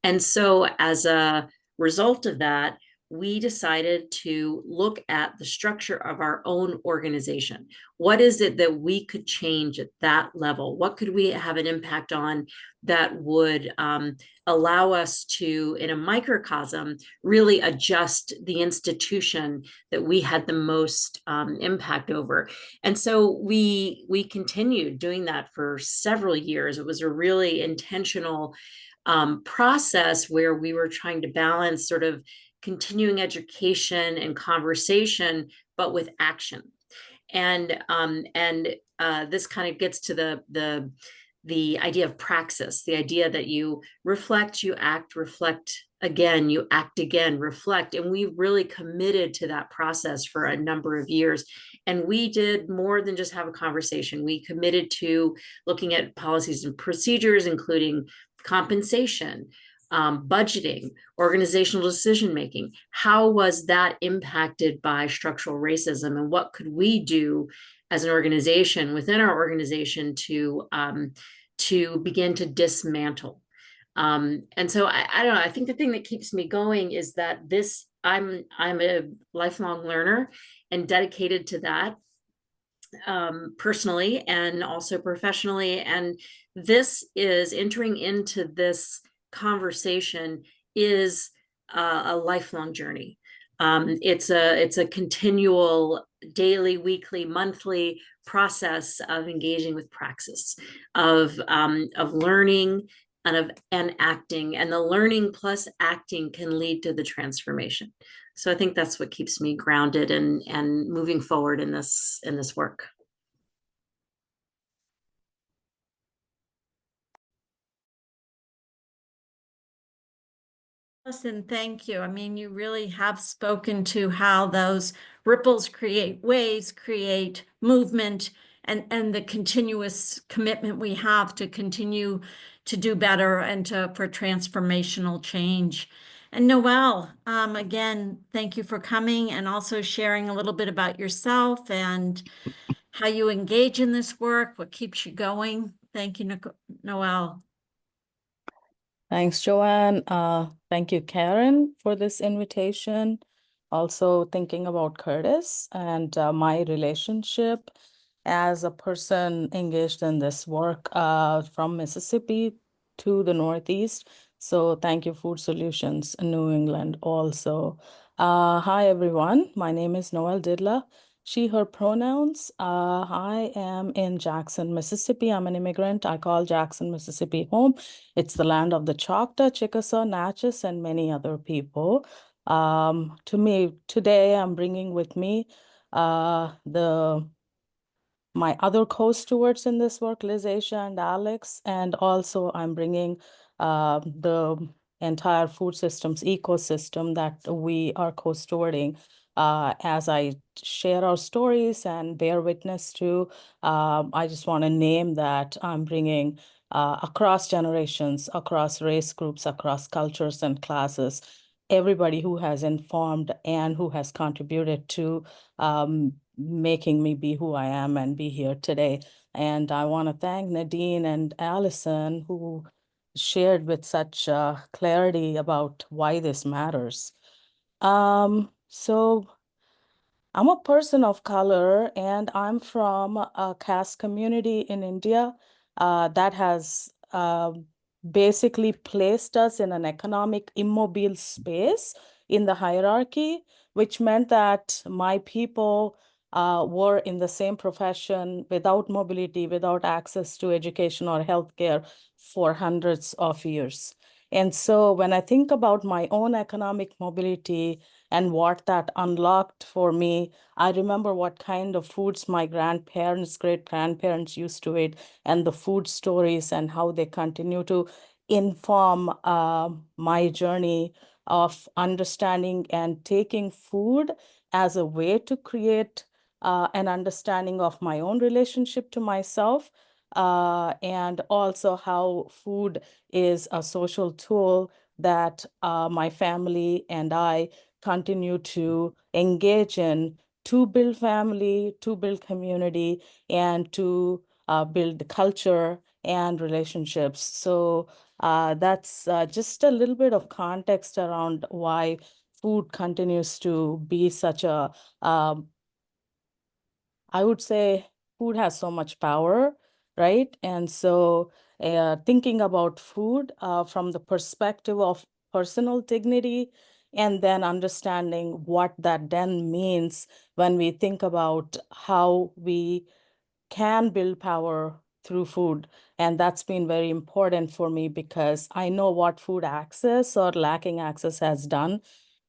And so as a result of that, we decided to look at the structure of our own organization. What is it that we could change at that level? What could we have an impact on that would allow us to, in a microcosm, really adjust the institution that we had the most impact over? And so we continued doing that for several years. It was a really intentional process where we were trying to balance sort of continuing education and conversation, but with action. And this kind of gets to the idea of praxis, the idea that you reflect, you act, reflect again, you act again, reflect. And we really committed to that process for a number of years. And we did more than just have a conversation. We committed to looking at policies and procedures, including compensation, budgeting, organizational decision making. How was that impacted by structural racism, and what could we do as an organization, within our organization, to begin to dismantle? And so I don't know. I think the thing that keeps me going is that I'm a lifelong learner and dedicated to that, personally and also professionally. And this is entering into this conversation is a lifelong journey. It's a continual daily, weekly, monthly process of engaging with praxis, of learning and acting, and the learning plus acting can lead to the transformation. So I think that's what keeps me grounded and moving forward in this work. Listen, thank you. I mean, you really have spoken to how those ripples create waves, create movement, and the continuous commitment we have to continue to do better and for transformational change. And Noelle, again, thank you for coming and also sharing a little bit about yourself and how you engage in this work, what keeps you going. Thank you, Noelle. Thanks, Joanne. Thank you, Karen, for this invitation. Also thinking about Curtis and my relationship as a person engaged in this work from Mississippi to the Northeast. So thank you, Food Solutions in New England also. Hi, everyone. My name is Noelle Didla. She, her pronouns. I am in Jackson, Mississippi. I'm an immigrant. I call Jackson, Mississippi home. It's the land of the Choctaw, Chickasaw, Natchez, and many other people. To me, today I'm bringing with me my other co-stewards in this work, Liz, Asia, and Alex, and also I'm bringing the entire food systems ecosystem that we are co-stewarding. as I share our stories and bear witness to, I just want to name that I'm bringing across generations, across race groups, across cultures and classes, everybody who has informed and who has contributed to making me be who I am and be here today. And I want to thank Nadine and Allison, who shared with such clarity about why this matters. So I'm a person of color and I'm from a caste community in India that has basically placed us in an economic immobile space in the hierarchy, which meant that my people were in the same profession without mobility, without access to education or healthcare for hundreds of years. And so when I think about my own economic mobility and what that unlocked for me, I remember what kind of foods my grandparents, great grandparents used to eat, and the food stories and how they continue to inform my journey of understanding and taking food as a way to create an understanding of my own relationship to myself, and also how food is a social tool that my family and I continue to engage in to build family, to build community, and to build culture and relationships. So that's just a little bit of context around why food continues to be such a, I would say food has so much power, right? And so thinking about food from the perspective of personal dignity, and then understanding what that then means when we think about how we can build power through food. And that's been very important for me because I know what food access or lacking access has done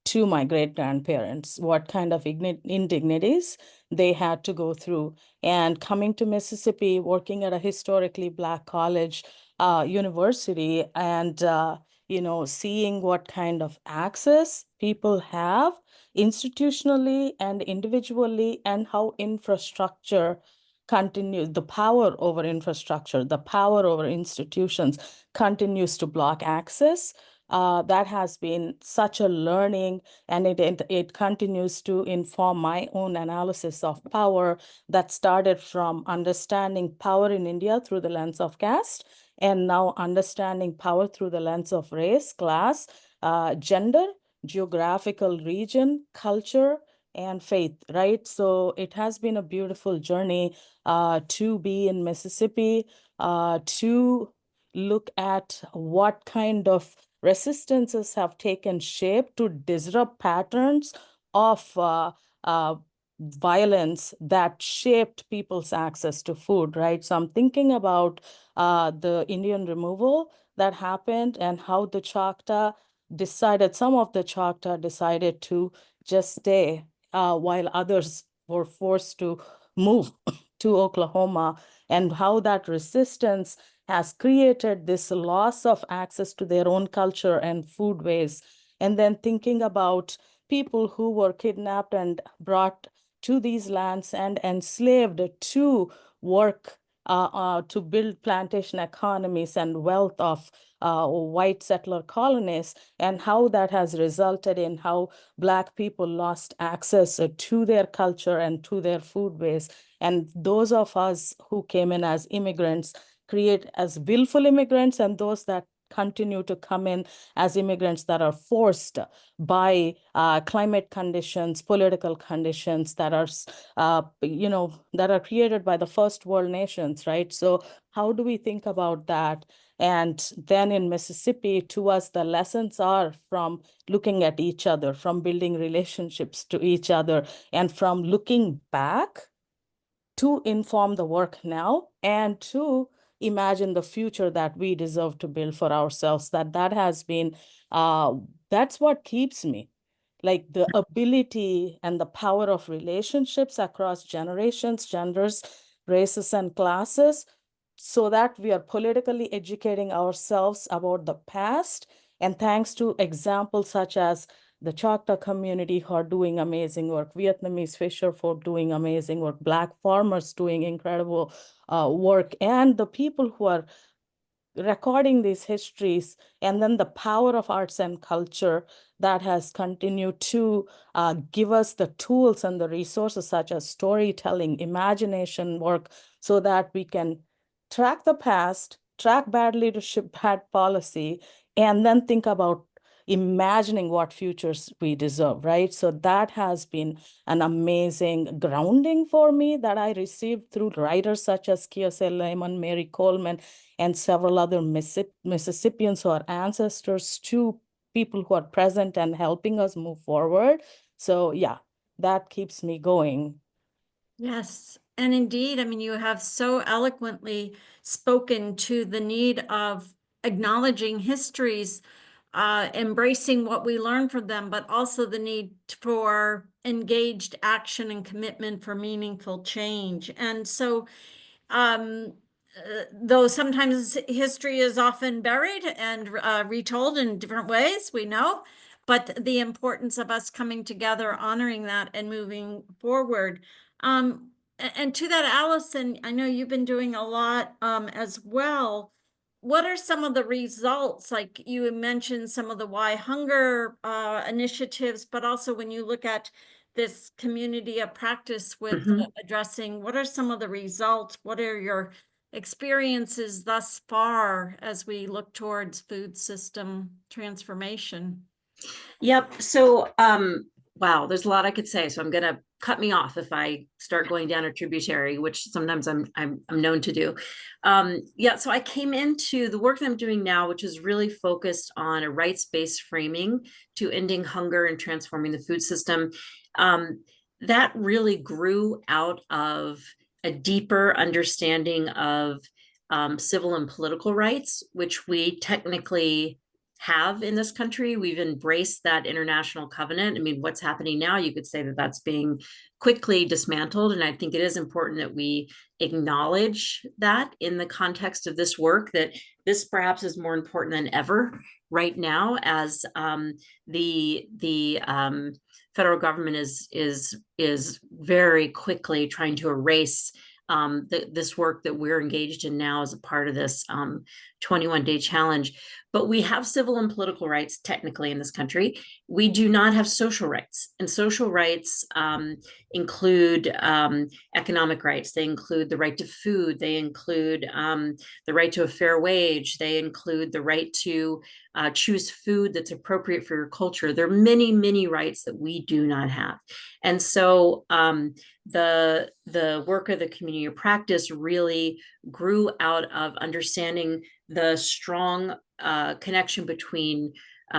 to my great grandparents, what kind of indignities they had to go through. And coming to Mississippi, working at a historically Black college, university, and seeing what kind of access people have institutionally and individually, and how infrastructure continues, the power over infrastructure, the power over institutions continues to block access. That has been such a learning, and it continues to inform my own analysis of power that started from understanding power in India through the lens of caste, and now understanding power through the lens of race, class, gender, geographical region, culture, and faith, right? So it has been a beautiful journey to be in Mississippi, to look at what kind of resistances have taken shape to disrupt patterns of violence that shaped people's access to food, right? So I'm thinking about the Indian removal that happened and how the Choctaw decided, some of the Choctaw decided to just stay while others were forced to move to Oklahoma, and how that resistance has created this loss of access to their own culture and foodways. And then thinking about people who were kidnapped and brought to these lands and enslaved to work to build plantation economies and wealth of white settler colonies, and how that has resulted in how Black people lost access to their culture and to their foodways. And those of us who came in as immigrants create as willful immigrants, and those that continue to come in as immigrants that are forced by climate conditions, political conditions that are, that are created by the first world nations, right? So how do we think about that? And then in Mississippi, to us, the lessons are from looking at each other, from building relationships to each other, and from looking back to inform the work now and to imagine the future that we deserve to build for ourselves. That has been, that's what keeps me. Like the ability and the power of relationships across generations, genders, races, and classes, so that we are politically educating ourselves about the past. And thanks to examples such as the Choctaw community who are doing amazing work, Vietnamese fisher folk doing amazing work, Black farmers doing incredible work, and the people who are recording these histories, and then the power of arts and culture that has continued to give us the tools and the resources such as storytelling, imagination work, so that we can track the past, track bad leadership, bad policy, and then think about imagining what futures we deserve, right? So that has been an amazing grounding for me that I received through writers such as Kiose Lemon, Mary Coleman, and several other Mississippians who are ancestors to people who are present and helping us move forward. So yeah, that keeps me going. Yes, and indeed, I mean, you have so eloquently spoken to the need of acknowledging histories, embracing what we learn from them, but also the need for engaged action and commitment for meaningful change. And so, though sometimes history is often buried and retold in different ways, we know, but the importance of us coming together, honoring that, and moving forward. And to that, Allison, I know you've been doing a lot as well. What are some of the results? Like you mentioned some of the Why Hunger initiatives, but also when you look at this community of practice with addressing, what are some of the results? What are your experiences thus far as we look towards food system transformation? Yep. So, wow, there's a lot I could say. So I'm gonna cut me off if I start going down a tributary, which sometimes I'm known to do. Yeah. So I came into the work that I'm doing now, which is really focused on a rights-based framing to ending hunger and transforming the food system. That really grew out of a deeper understanding of civil and political rights, which we technically have in this country. We've embraced that international covenant. I mean, what's happening now, you could say that that's being quickly dismantled. And I think it is important that we acknowledge that in the context of this work, that this perhaps is more important than ever right now, as the federal government is very quickly trying to erase this work that we're engaged in now as a part of this 21-day challenge. But we have civil and political rights technically in this country. We do not have social rights. And social rights include economic rights. They include the right to food. They include the right to a fair wage. They include the right to choose food that's appropriate for your culture. There are many, many rights that we do not have. And so the work of the community of practice really grew out of understanding the strong connection between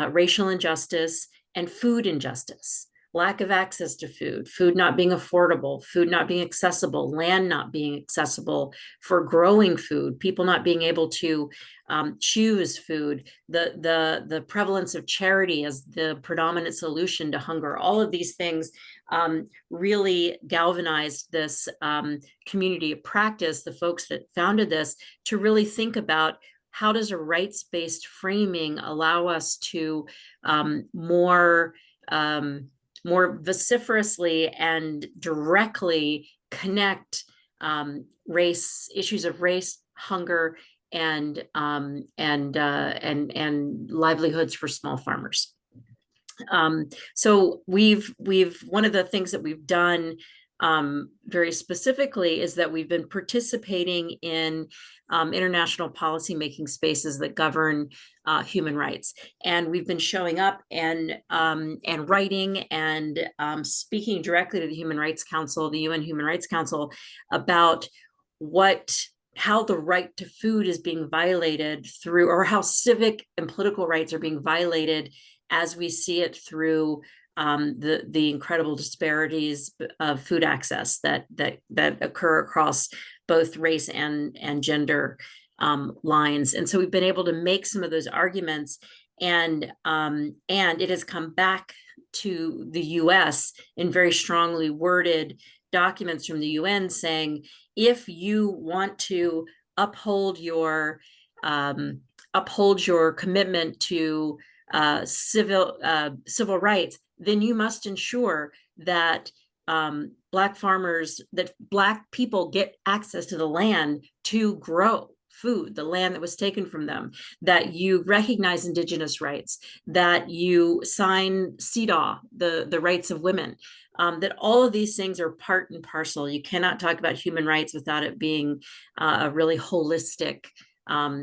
racial injustice and food injustice, lack of access to food, food not being affordable, food not being accessible, land not being accessible for growing food, people not being able to choose food, the prevalence of charity as the predominant solution to hunger. All of these things really galvanized this community of practice, the folks that founded this, to really think about how does a rights-based framing allow us to more vociferously and directly connect issues of race, hunger, and livelihoods for small farmers. So one of the things that we've done very specifically is that we've been participating in international policymaking spaces that govern human rights, and we've been showing up and writing and speaking directly to the Human Rights Council, the UN Human Rights Council, about how the right to food is being violated through, or how civic and political rights are being violated as we see it through the incredible disparities of food access that occur across both race and gender lines. And so we've been able to make some of those arguments, and it has come back to the US in very strongly worded documents from the UN saying, if you want to uphold your commitment to civil rights, then you must ensure that Black farmers, that Black people get access to the land to grow food, the land that was taken from them, that you recognize Indigenous rights, that you sign CEDAW, the rights of women, that all of these things are part and parcel. You cannot talk about human rights without it being a really holistic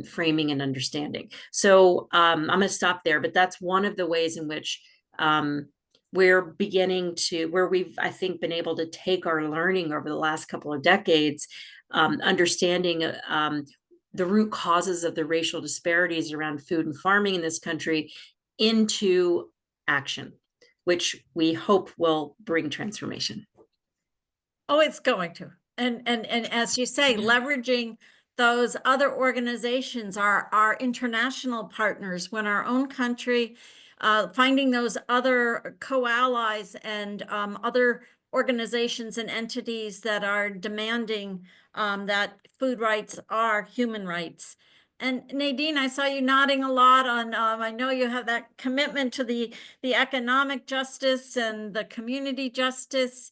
framing and understanding. So I'm going to stop there, but that's one of the ways in which we're beginning to, where we've, I think, been able to take our learning over the last couple of decades, understanding the root causes of the racial disparities around food and farming in this country into action, which we hope will bring transformation. Oh, it's going to. And as you say, leveraging those other organizations, our international partners, when our own country, finding those other co-allies and other organizations and entities that are demanding that food rights are human rights. And Nadine, I saw you nodding a lot on, I know you have that commitment to the economic justice and the community justice.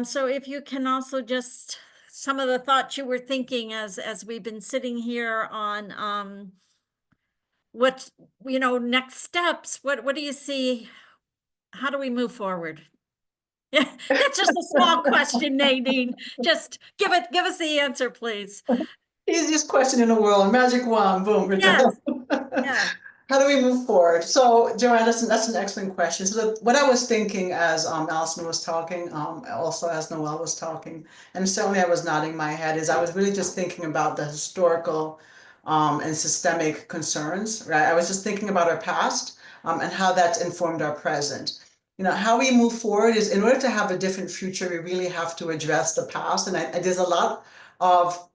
So if you can also just, some of the thoughts you were thinking as we've been sitting here on what, next steps, what do you see? How do we move forward? Yeah, that's just a small question, Nadine. Just give us the answer, please. Easiest question in the world, magic wand, boom, we're Yes, done. yeah. How do we move forward? So, Joanne, that's an excellent question. So, what I was thinking as Allison was talking, also as Noelle was talking, and certainly I was nodding my head, is I was really just thinking about the historical and systemic concerns, right? I was just thinking about our past and how that's informed our present. How we move forward is, in order to have a different future, we really have to address the past. And there's a lot of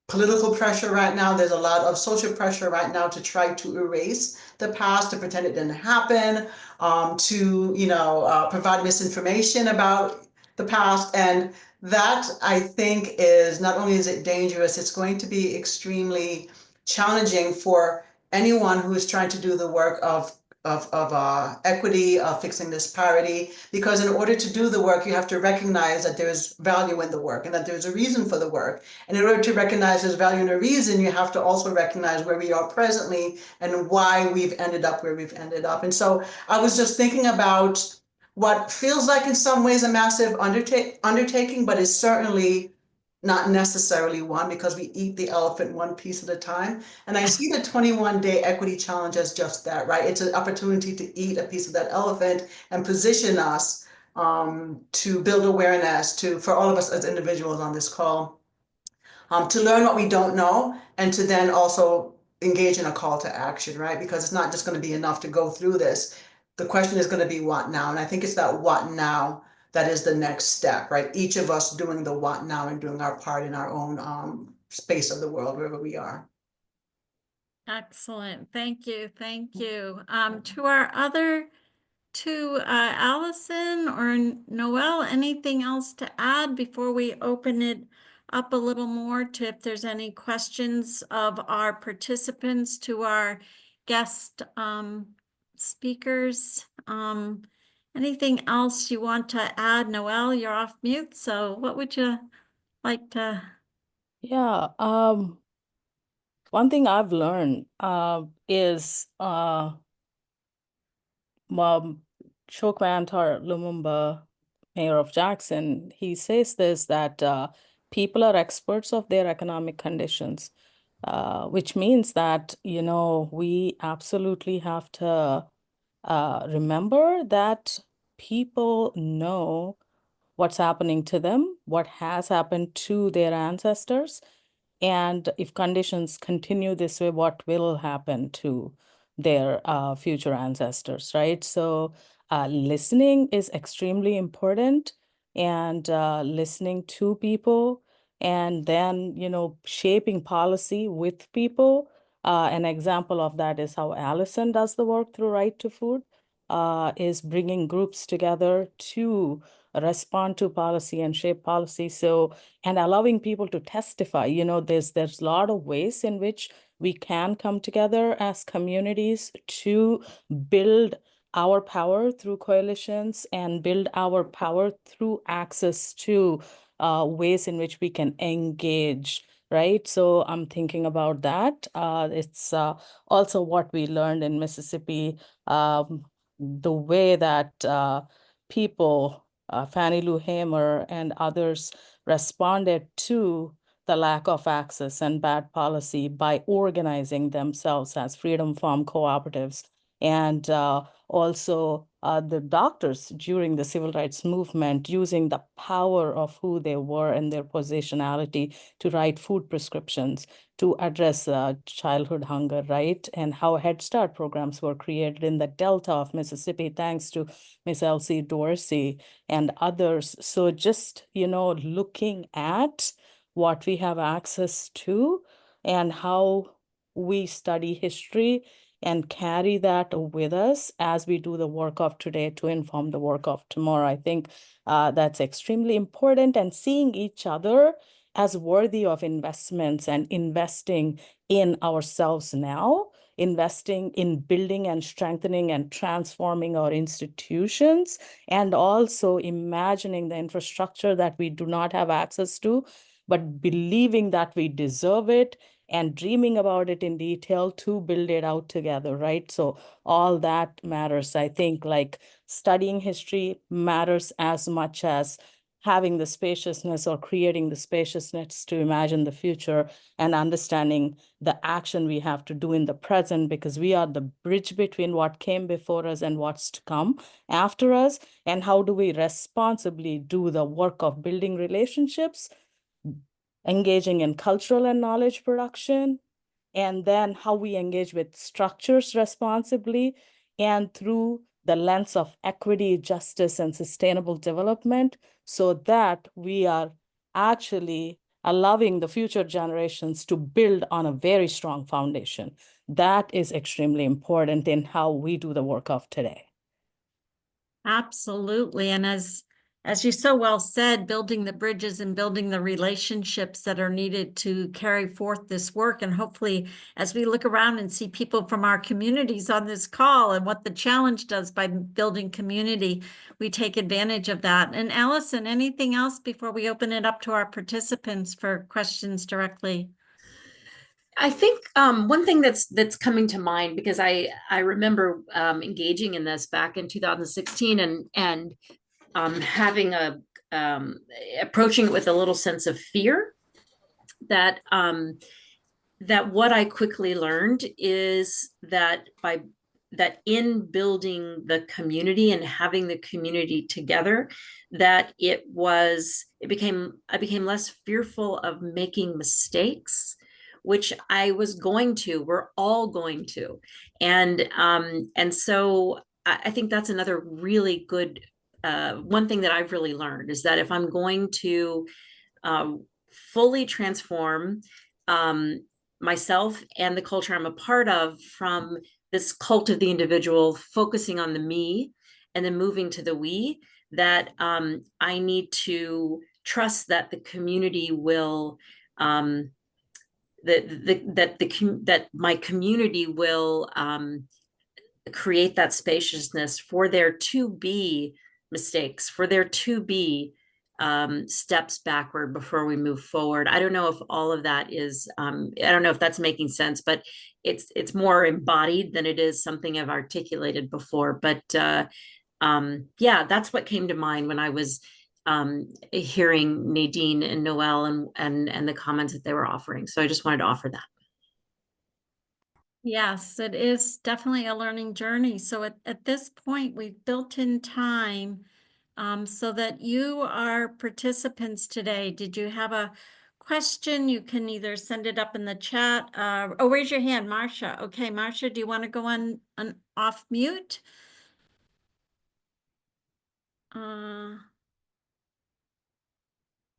political pressure right now. There's a lot of social pressure right now to try to erase the past, to pretend it didn't happen, to provide misinformation about the past. And that, I think, is not only is it dangerous, it's going to be extremely challenging for anyone who is trying to do the work of equity, of fixing disparity, because in order to do the work, you have to recognize that there's value in the work and that there's a reason for the work. And in order to recognize there's value and a reason, you have to also recognize where we are presently and why we've ended up where we've ended up. And so I was just thinking about what feels like in some ways a massive undertaking, but is certainly not necessarily one, because we eat the elephant one piece at a time. And I see the 21-day equity challenge as just that, right? It's an opportunity to eat a piece of that elephant and position us to build awareness for all of us as individuals on this call, to learn what we don't know, and to then also engage in a call to action, right? Because it's not just going to be enough to go through this. The question is going to be what now? And I think it's that what now that is the next step, right? Each of us doing the what now and doing our part in our own space of the world, wherever we are. Excellent. Thank you. Thank you. To our other two, Allison or Noelle, anything else to add before we open it up a little more to if there's any questions of our participants to our guest speakers? Anything else you want to add? Noelle, you're off mute, so what would you like to? Yeah, one thing I've learned is Chokwantar Lumumba, mayor of Jackson, he says this, that people are experts of their economic conditions, which means that, we absolutely have to remember that people know what's happening to them, what has happened to their ancestors, and if conditions continue this way, what will happen to their future ancestors, right? So listening is extremely important, and listening to people, and then, shaping policy with people. An example of that is how Allison does the work through Right to Food. is bringing groups together to respond to policy and shape policy. So, and allowing people to testify, there's a lot of ways in which we can come together as communities to build our power through coalitions and build our power through access to ways in which we can engage, right? So I'm thinking about that. It's also what we learned in Mississippi, the way that people, Fannie Lou Hamer and others responded to the lack of access and bad policy by organizing themselves as freedom farm cooperatives. And also the doctors during the civil rights movement using the power of who they were and their positionality to write food prescriptions to address childhood hunger, right? And how Head Start programs were created in the Delta of Mississippi, thanks to Miss Elsie Dorsey and others. So just, looking at what we have access to and how we study history and carry that with us as we do the work of today to inform the work of tomorrow. I think that's extremely important, and seeing each other as worthy of investments and investing in ourselves now, investing in building and strengthening and transforming our institutions, and also imagining the infrastructure that we do not have access to, but believing that we deserve it and dreaming about it in detail to build it out together, right? So all that matters. I think like studying history matters as much as having the spaciousness or creating the spaciousness to imagine the future and understanding the action we have to do in the present, because we are the bridge between what came before us and what's to come after us. And how do we responsibly do the work of building relationships, engaging in cultural and knowledge production, and then how we engage with structures responsibly and through the lens of equity, justice, and sustainable development, so that we are actually allowing the future generations to build on a very strong foundation. That is extremely important in how we do the work of today. Absolutely. And as you so well said, building the bridges and building the relationships that are needed to carry forth this work. And hopefully, as we look around and see people from our communities on this call and what the challenge does by building community, we take advantage of that. And Allison, anything else before we open it up to our participants for questions directly? I think one thing that's coming to mind, because I remember engaging in this back in 2016 and having approaching it with a little sense of fear, that that what I quickly learned is that in building the community and having the community together, that I became less fearful of making mistakes, which we're all going to. And so I think that's another really good one thing that I've really learned is that if I'm going to fully transform myself and the culture I'm a part of from this cult of the individual, focusing on the me and then moving to the we, that I need to trust that the community will that my community will create that spaciousness for there to be mistakes, for there to be steps backward before we move forward. I don't know if all of that is, I don't know if that's making sense, but it's more embodied than it is something I've articulated before. But yeah, that's what came to mind when I was hearing Nadine and Noelle and the comments that they were offering. So I just wanted to offer that. Yes, it is definitely a learning journey. So at this point, we've built in time so that you are participants today. Did you have a question? You can either send it up in the chat. Raise your hand, Marcia. Okay, Marcia, do you want to go on off mute?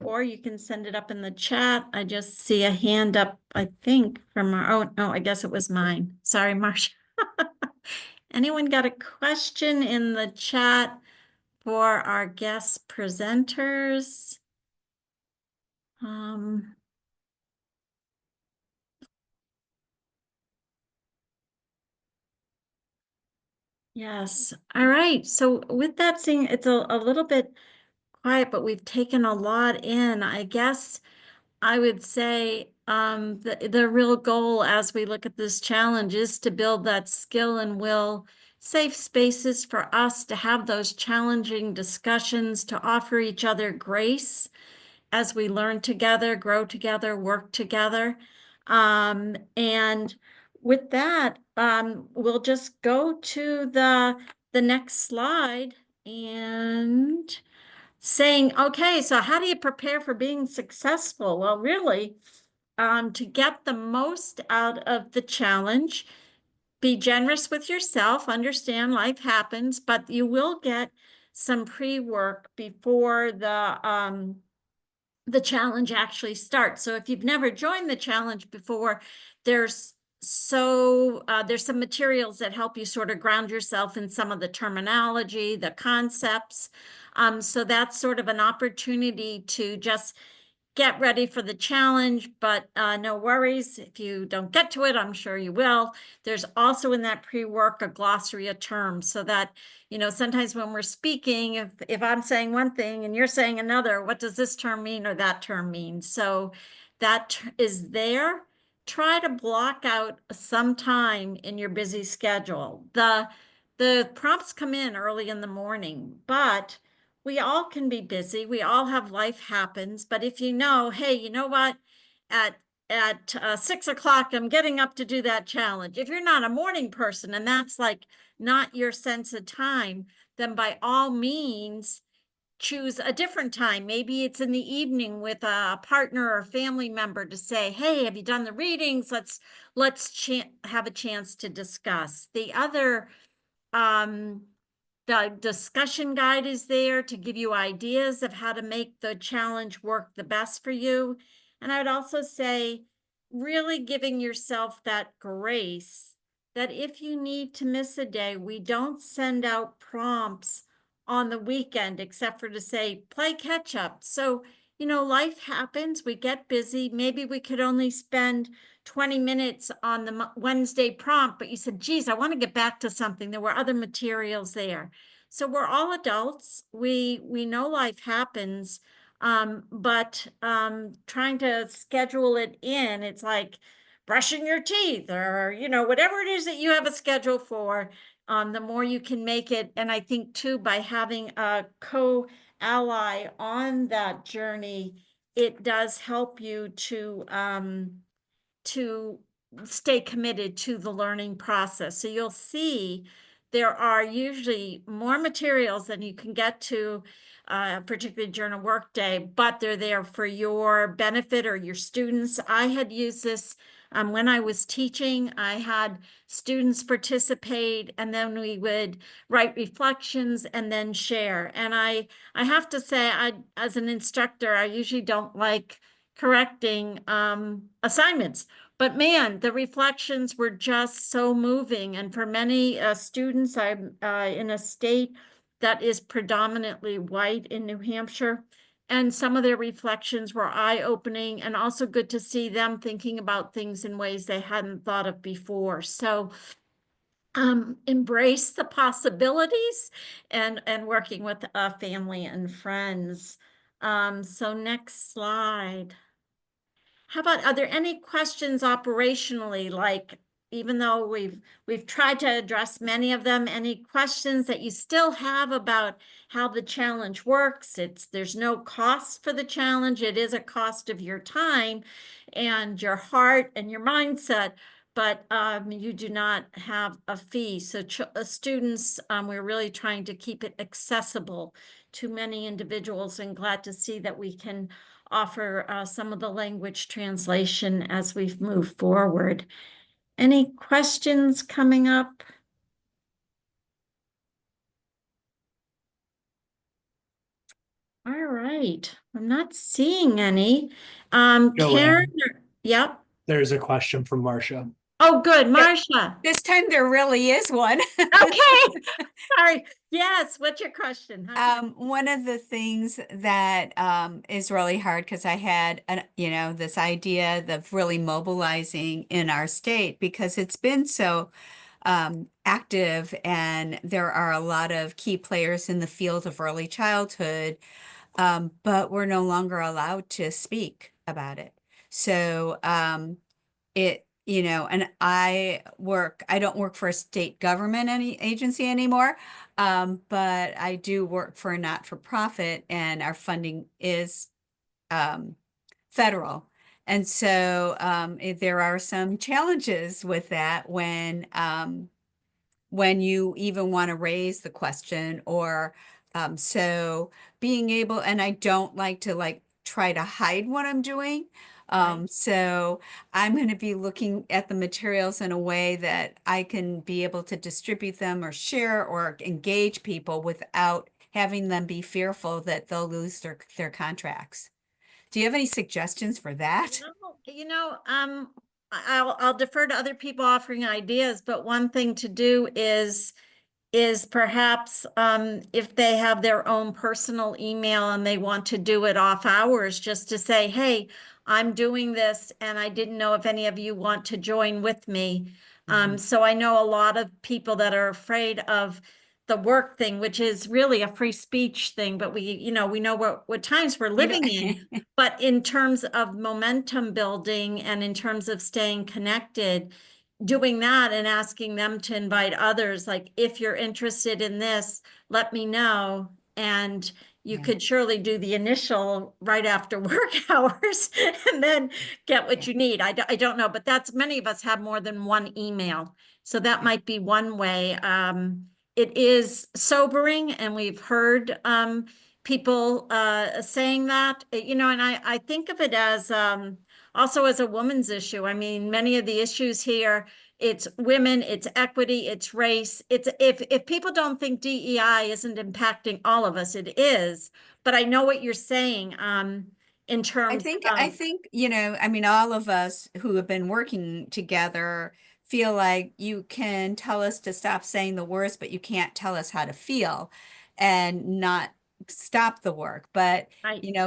Or you can send it up in the chat. I just see a hand up, I think, from our, oh, no, I guess it was mine. Sorry, Marcia. Anyone got a question in the chat for our guest presenters? Yes. All right. So with that saying, it's a little bit quiet, but we've taken a lot in. I guess I would say the real goal as we look at this challenge is to build that skill and will, safe spaces for us to have those challenging discussions, to offer each other grace as we learn together, grow together, work together. And with that, we'll just go to the next slide and saying, okay, so how do you prepare for being successful? Well, really, to get the most out of the challenge, be generous with yourself, understand life happens, but you will get some pre-work before the challenge actually starts. So if you've never joined the challenge before, there's some materials that help you sort of ground yourself in some of the terminology, the concepts. So that's sort of an opportunity to just get ready for the challenge, but no worries. If you don't get to it, I'm sure you will. There's also in that pre-work a glossary of terms so that, sometimes when we're speaking, if I'm saying one thing and you're saying another, what does this term mean or that term mean? So that is there. Try to block out some time in your busy schedule. The prompts come in early in the morning, but we all can be busy. We all have life happens. But if hey, you know what? At 6 o'clock, I'm getting up to do that challenge. If you're not a morning person and that's like not your sense of time, then by all means, choose a different time. Maybe it's in the evening with a partner or family member to say, hey, have you done the readings? Let's have a chance to discuss. The discussion guide is there to give you ideas of how to make the challenge work the best for you. And I would also say, really giving yourself that grace that if you need to miss a day, we don't send out prompts on the weekend except for to say, play catch up. So, life happens, we get busy. Maybe we could only spend 20 minutes on the Wednesday prompt, but you said, geez, I want to get back to something. There were other materials there. So we're all adults. We know life happens, but trying to schedule it in, it's like brushing your teeth or, whatever it is that you have a schedule for, the more you can make it. And I think too, by having a co-ally on that journey, it does help you to stay committed to the learning process. So you'll see there are usually more materials than you can get to, particularly during a work day, but they're there for your benefit or your students. I had used this when I was teaching. I had students participate, and then we would write reflections and then share. And I have to say, as an instructor, I usually don't like correcting assignments. But man, the reflections were just so moving. And for many students, I'm in a state that is predominantly white in New Hampshire. And some of their reflections were eye-opening and also good to see them thinking about things in ways they hadn't thought of before. So embrace the possibilities and working with family and friends. So next slide. How about, are there any questions operationally, like, even though we've tried to address many of them, any questions that you still have about how the challenge works? There's no cost for the challenge. It is a cost of your time and your heart and your mindset, but you do not have a fee. So students, we're really trying to keep it accessible to many individuals, and glad to see that we can offer some of the language translation as we've moved forward. Any questions coming up? All right, I'm not seeing any. Joanne. Karen, yep. There's a question from Marcia. Oh, good, Marcia. This time there really is one. Okay, sorry. Yes, what's your question? How can One of the things that is really hard because I had this idea of really mobilizing in our state because it's been so active and there are a lot of key players in the field of early childhood, but we're no longer allowed to speak about it. So and I don't work for a state government any agency anymore, but I do work for a not-for-profit and our funding is federal. And so there are some challenges with that when you even want to raise the question or so being able, and I don't like to try to hide what I'm doing. So I'm going to be looking at the materials in a way that I can be able to distribute them or share or engage people without having them be fearful that they'll lose their contracts. Do you have any suggestions for that? I'll defer to other people offering ideas, but one thing to do is perhaps if they have their own personal email and they want to do it off hours, just to say, hey, I'm doing this and I didn't know if any of you want to join with me. So I know a lot of people that are afraid of the work thing, which is really a free speech thing, but we know what times we're living in. But in terms of momentum building and in terms of staying connected, doing that and asking them to invite others, like, if you're interested in this, let me know. And you could surely do the initial right after work hours and then get what you need. I don't know, but many of us have more than one email. So that might be one way. It is sobering, and we've heard people saying that, and I think of it as also as a woman's issue. I mean, many of the issues here, it's women, it's equity, it's race. It's if people don't think DEI isn't impacting all of us, it is. But I know what you're saying in terms I think, I mean, all of us who have been working together feel like you can tell us to stop saying the words, but you can't tell us how to feel and not stop the work. But,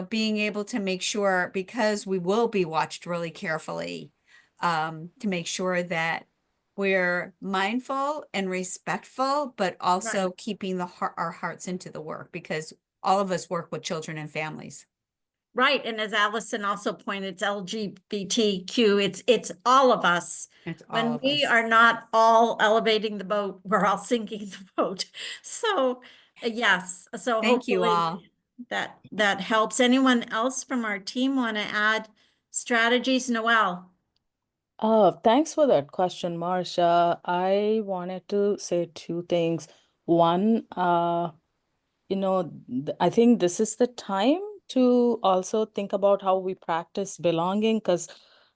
being able to make sure, because we will be watched really carefully, to make sure that we're mindful and respectful, but also keeping our hearts into the work because all of us work with children and families. Right. And as Allison also pointed, it's LGBTQ. It's all of us. It's all When of we us. are not all elevating the boat, we're all sinking the boat. So yes. So Thank you all. hopefully that helps. Anyone else from our team want to add strategies? Noelle. Thanks for that question, Marcia. I wanted to say two things. One, I think this is the time to also think about how we practice belonging because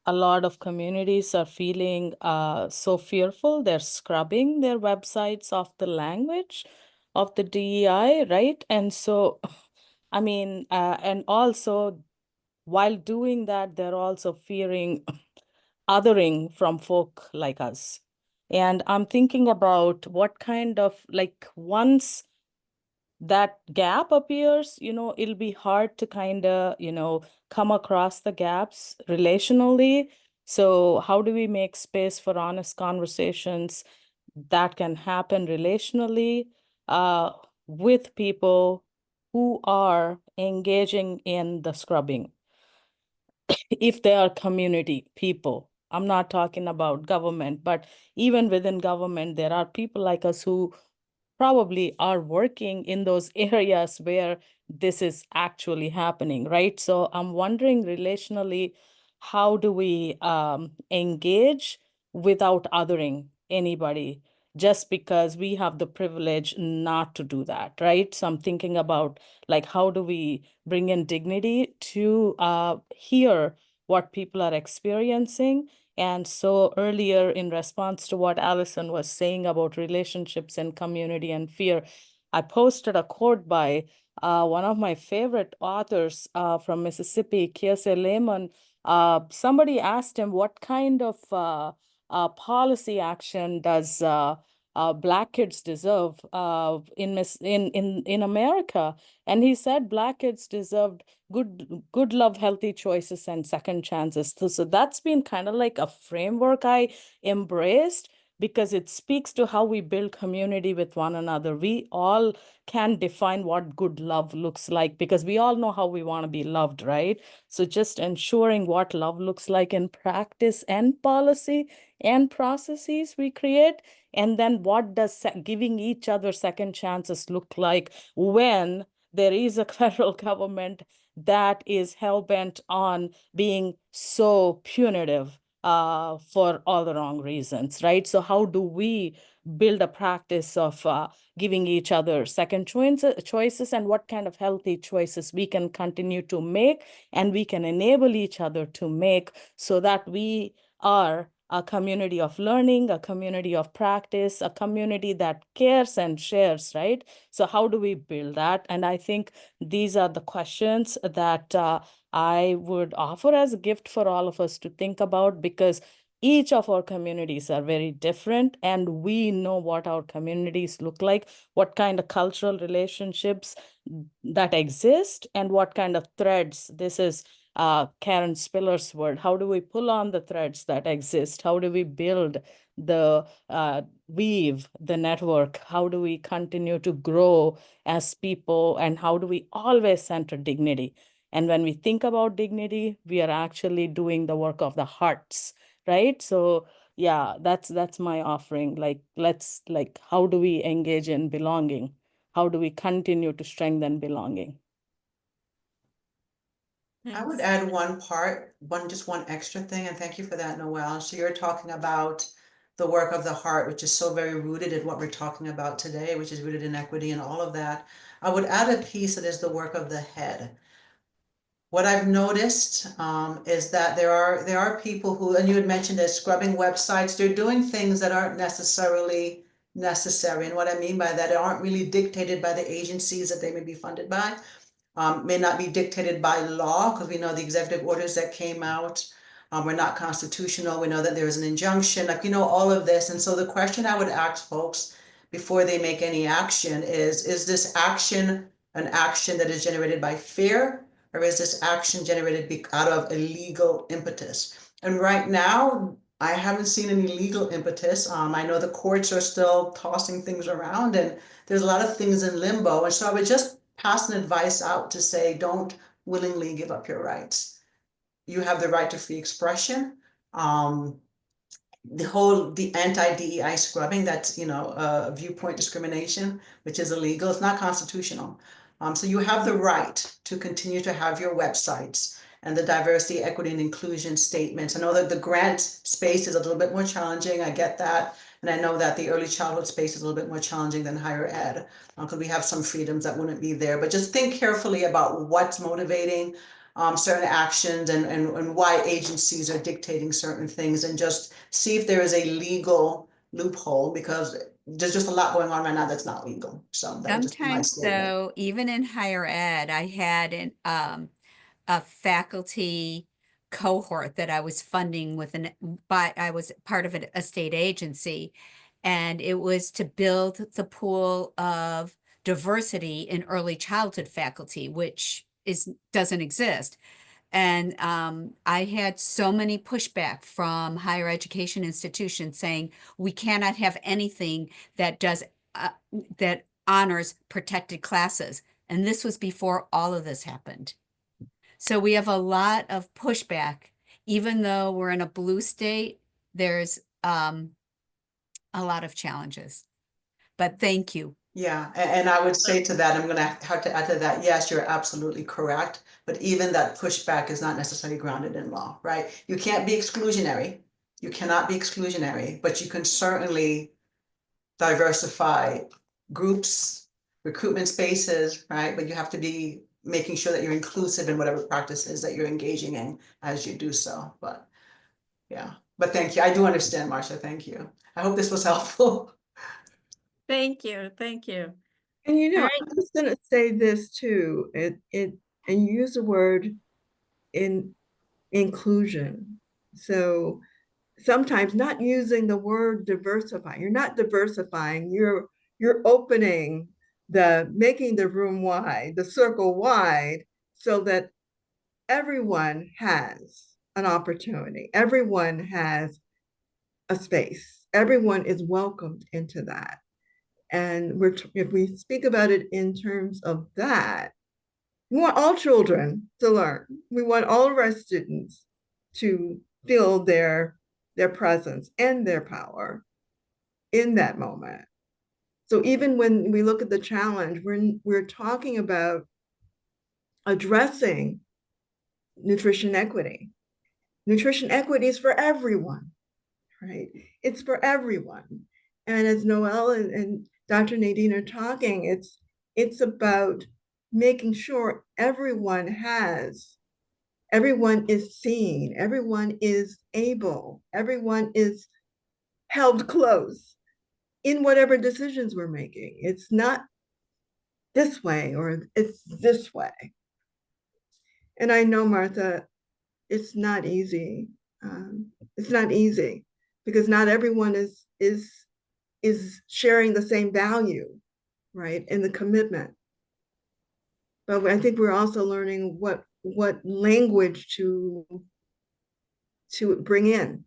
a lot of communities are feeling so fearful. They're scrubbing their websites of the language of the DEI, right? And so, I mean, and also while doing that, they're also fearing othering from folk like us. And I'm thinking about what kind of once that gap appears, it'll be hard to kind of, come across the gaps relationally. So how do we make space for honest conversations that can happen relationally uh, with people who are engaging in the scrubbing? If they are community people, I'm not talking about government, but even within government, there are people like us who probably are working in those areas where this is actually happening, right? So I'm wondering relationally, how do we engage without othering anybody just because we have the privilege not to do that, right? So I'm thinking about how do we bring in dignity to hear what people are experiencing. And so earlier, in response to what Allison was saying about relationships and community and fear, I posted a quote by one of my favorite authors from Mississippi, Kiese Lehman. Somebody asked him what kind of policy action does Black kids deserve in America? And he said Black kids deserved good love, healthy choices, and second chances. So that's been kind of like a framework I embraced, because it speaks to how we build community with one another. We all can define what good love looks like, because we all know how we want to be loved, right? So just ensuring what love looks like in practice and policy and processes we create. And then what does giving each other second chances look like when there is a federal government that is hell-bent on being so punitive for all the wrong reasons, right? So how do we build a practice of giving each other second choices, and what kind of healthy choices we can continue to make and we can enable each other to make, so that we are a community of learning, a community of practice, a community that cares and shares, right? So how do we build that? And I think these are the questions that I would offer as a gift for all of us to think about, because each of our communities are very different, and we know what our communities look like, what kind of cultural relationships that exist, and what kind of threads. This is Karen Spiller's word. How do we pull on the threads that exist? How do we build the weave the network? How do we continue to grow as people? And how do we always center dignity? And when we think about dignity, we are actually doing the work of the hearts, right? So yeah, that's my offering. How do we engage in belonging? How do we continue to strengthen belonging? I would Thanks. add just one extra thing, and thank you for that, Noelle. So you're talking about the work of the heart, which is so very rooted in what we're talking about today, which is rooted in equity and all of that. I would add a piece that is the work of the head. What I've noticed is that there are people who, and you had mentioned they're scrubbing websites, they're doing things that aren't necessarily necessary. And what I mean by that, aren't really dictated by the agencies that they may be funded by, may not be dictated by law, because we know the executive orders that came out were not constitutional. We know that there is an injunction, like, all of this. And so the question I would ask folks before they make any action is this action an action that is generated by fear, or is this action generated out of a legal impetus? And right now, I haven't seen any legal impetus. I know the courts are still tossing things around, and there's a lot of things in limbo. And so I would just pass an advice out to say, don't willingly give up your rights. You have the right to free expression. The anti-DEI scrubbing, that's, viewpoint discrimination, which is illegal. It's not constitutional. So you have the right to continue to have your websites and the diversity, equity, and inclusion statements. I know that the grant space is a little bit more challenging. I get that. And I know that the early childhood space is a little bit more challenging than higher ed, because we have some freedoms that wouldn't be there. But just think carefully about what's motivating certain actions, and why agencies are dictating certain things, and just see if there is a legal loophole, because there's just a lot going on right now that's not legal. So that would just be my Sometimes, statement. though, even in higher ed, I had a faculty cohort that I was funding I was part of a state agency, and it was to build the pool of diversity in early childhood faculty, which doesn't exist. And I had so many pushback from higher education institutions saying we cannot have anything that does that honors protected classes. And this was before all of this happened. So we have a lot of pushback, even though we're in a blue state. There's a lot of challenges. But thank you. Yeah, and I would say to that, I'm going to have to add to that, yes, you're absolutely correct. But even that pushback is not necessarily grounded in law, right? You can't be exclusionary. You cannot be exclusionary, but you can certainly diversify groups, recruitment spaces, right? But you have to be making sure that you're inclusive in whatever practices that you're engaging in as you do so. But yeah, but thank you. I do understand, Marcia. Thank you. I hope this was helpful. Thank you. Thank you. And All right. I'm just gonna say this too, and use the word in inclusion. So sometimes not using the word diversify. You're not diversifying, you're opening making the room wide, the circle wide, so that everyone has an opportunity. Everyone has a space. Everyone is welcomed into that. And if we speak about it in terms of that, we want all children to learn. We want all of our students to feel their presence and their power in that moment. So even when we look at the challenge, we're talking about addressing nutrition equity. Nutrition equity is for everyone, right? It's for everyone. And as Noelle and Dr. Nadine are talking, it's about making sure everyone is seen, everyone is able, everyone is held close in whatever decisions we're making. It's not this way or it's this way. And I know, Martha, it's not easy. It's not easy because not everyone is sharing the same value, right? And the commitment. But I think we're also learning what language to bring in.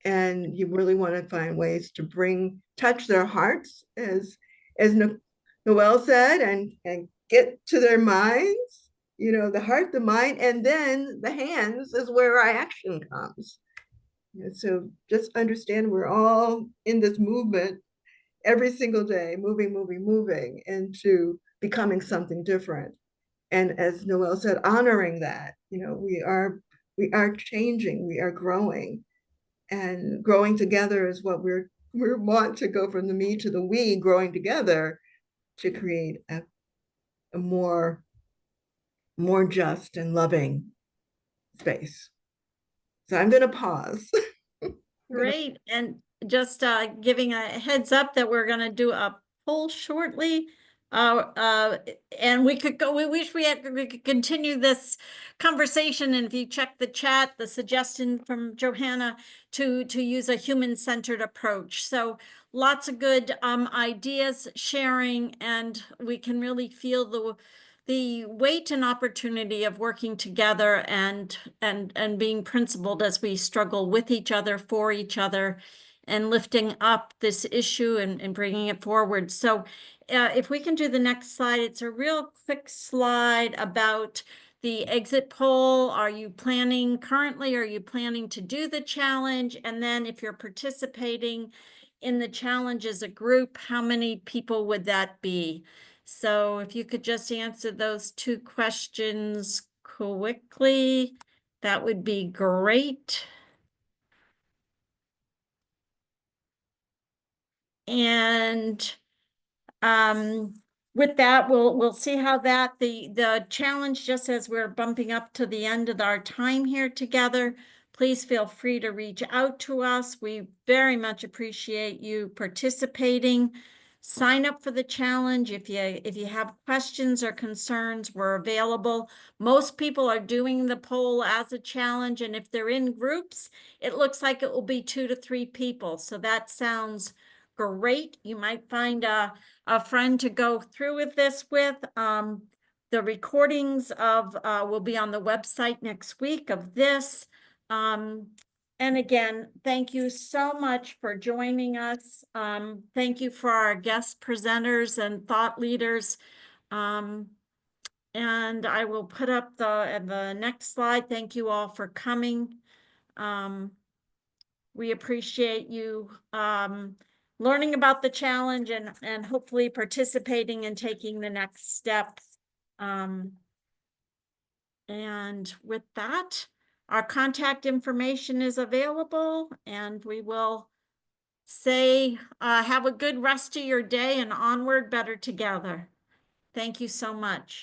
And you really want to find ways to touch their hearts, as Noelle said, and get to their minds, the heart, the mind, and then the hands is where our action comes. And so just understand we're all in this movement every single day, moving into becoming something different. And as Noelle said, honoring that, we are changing, we are growing, and growing together is what we want to go from the me to the we, growing together to create a more just and loving space. So I'm going to pause. Great. And just giving a heads up that we're going to do a poll shortly. And we wish we could continue this conversation. And if you check the chat, the suggestion from Johanna to use a human-centered approach. So lots of good ideas sharing, and we can really feel the weight and opportunity of working together and being principled as we struggle with each other, for each other, and lifting up this issue and bringing it forward. So if we can do the next slide, it's a real quick slide about the exit poll. Are you planning to do the challenge? And then if you're participating in the challenge as a group, how many people would that be? So if you could just answer those two questions quickly, that would be great. And with that, we'll see how the challenge, just as we're bumping up to the end of our time here together, please feel free to reach out to us. We very much appreciate you participating. Sign up for the challenge. If you have questions or concerns, we're available. Most people are doing the poll as a challenge, and if they're in groups, it looks like it will be 2 to 3 people. So that sounds great. You might find a friend to go through with this with. The recordings will be on the website next week of this. And again, thank you so much for joining us. Thank you for our guest presenters and thought leaders. And I will put up the next slide. Thank you all for coming. We appreciate you learning about the challenge and hopefully participating and taking the next step. And with that, our contact information is available, and we will say, have a good rest of your day and onward, better together. Thank you so much.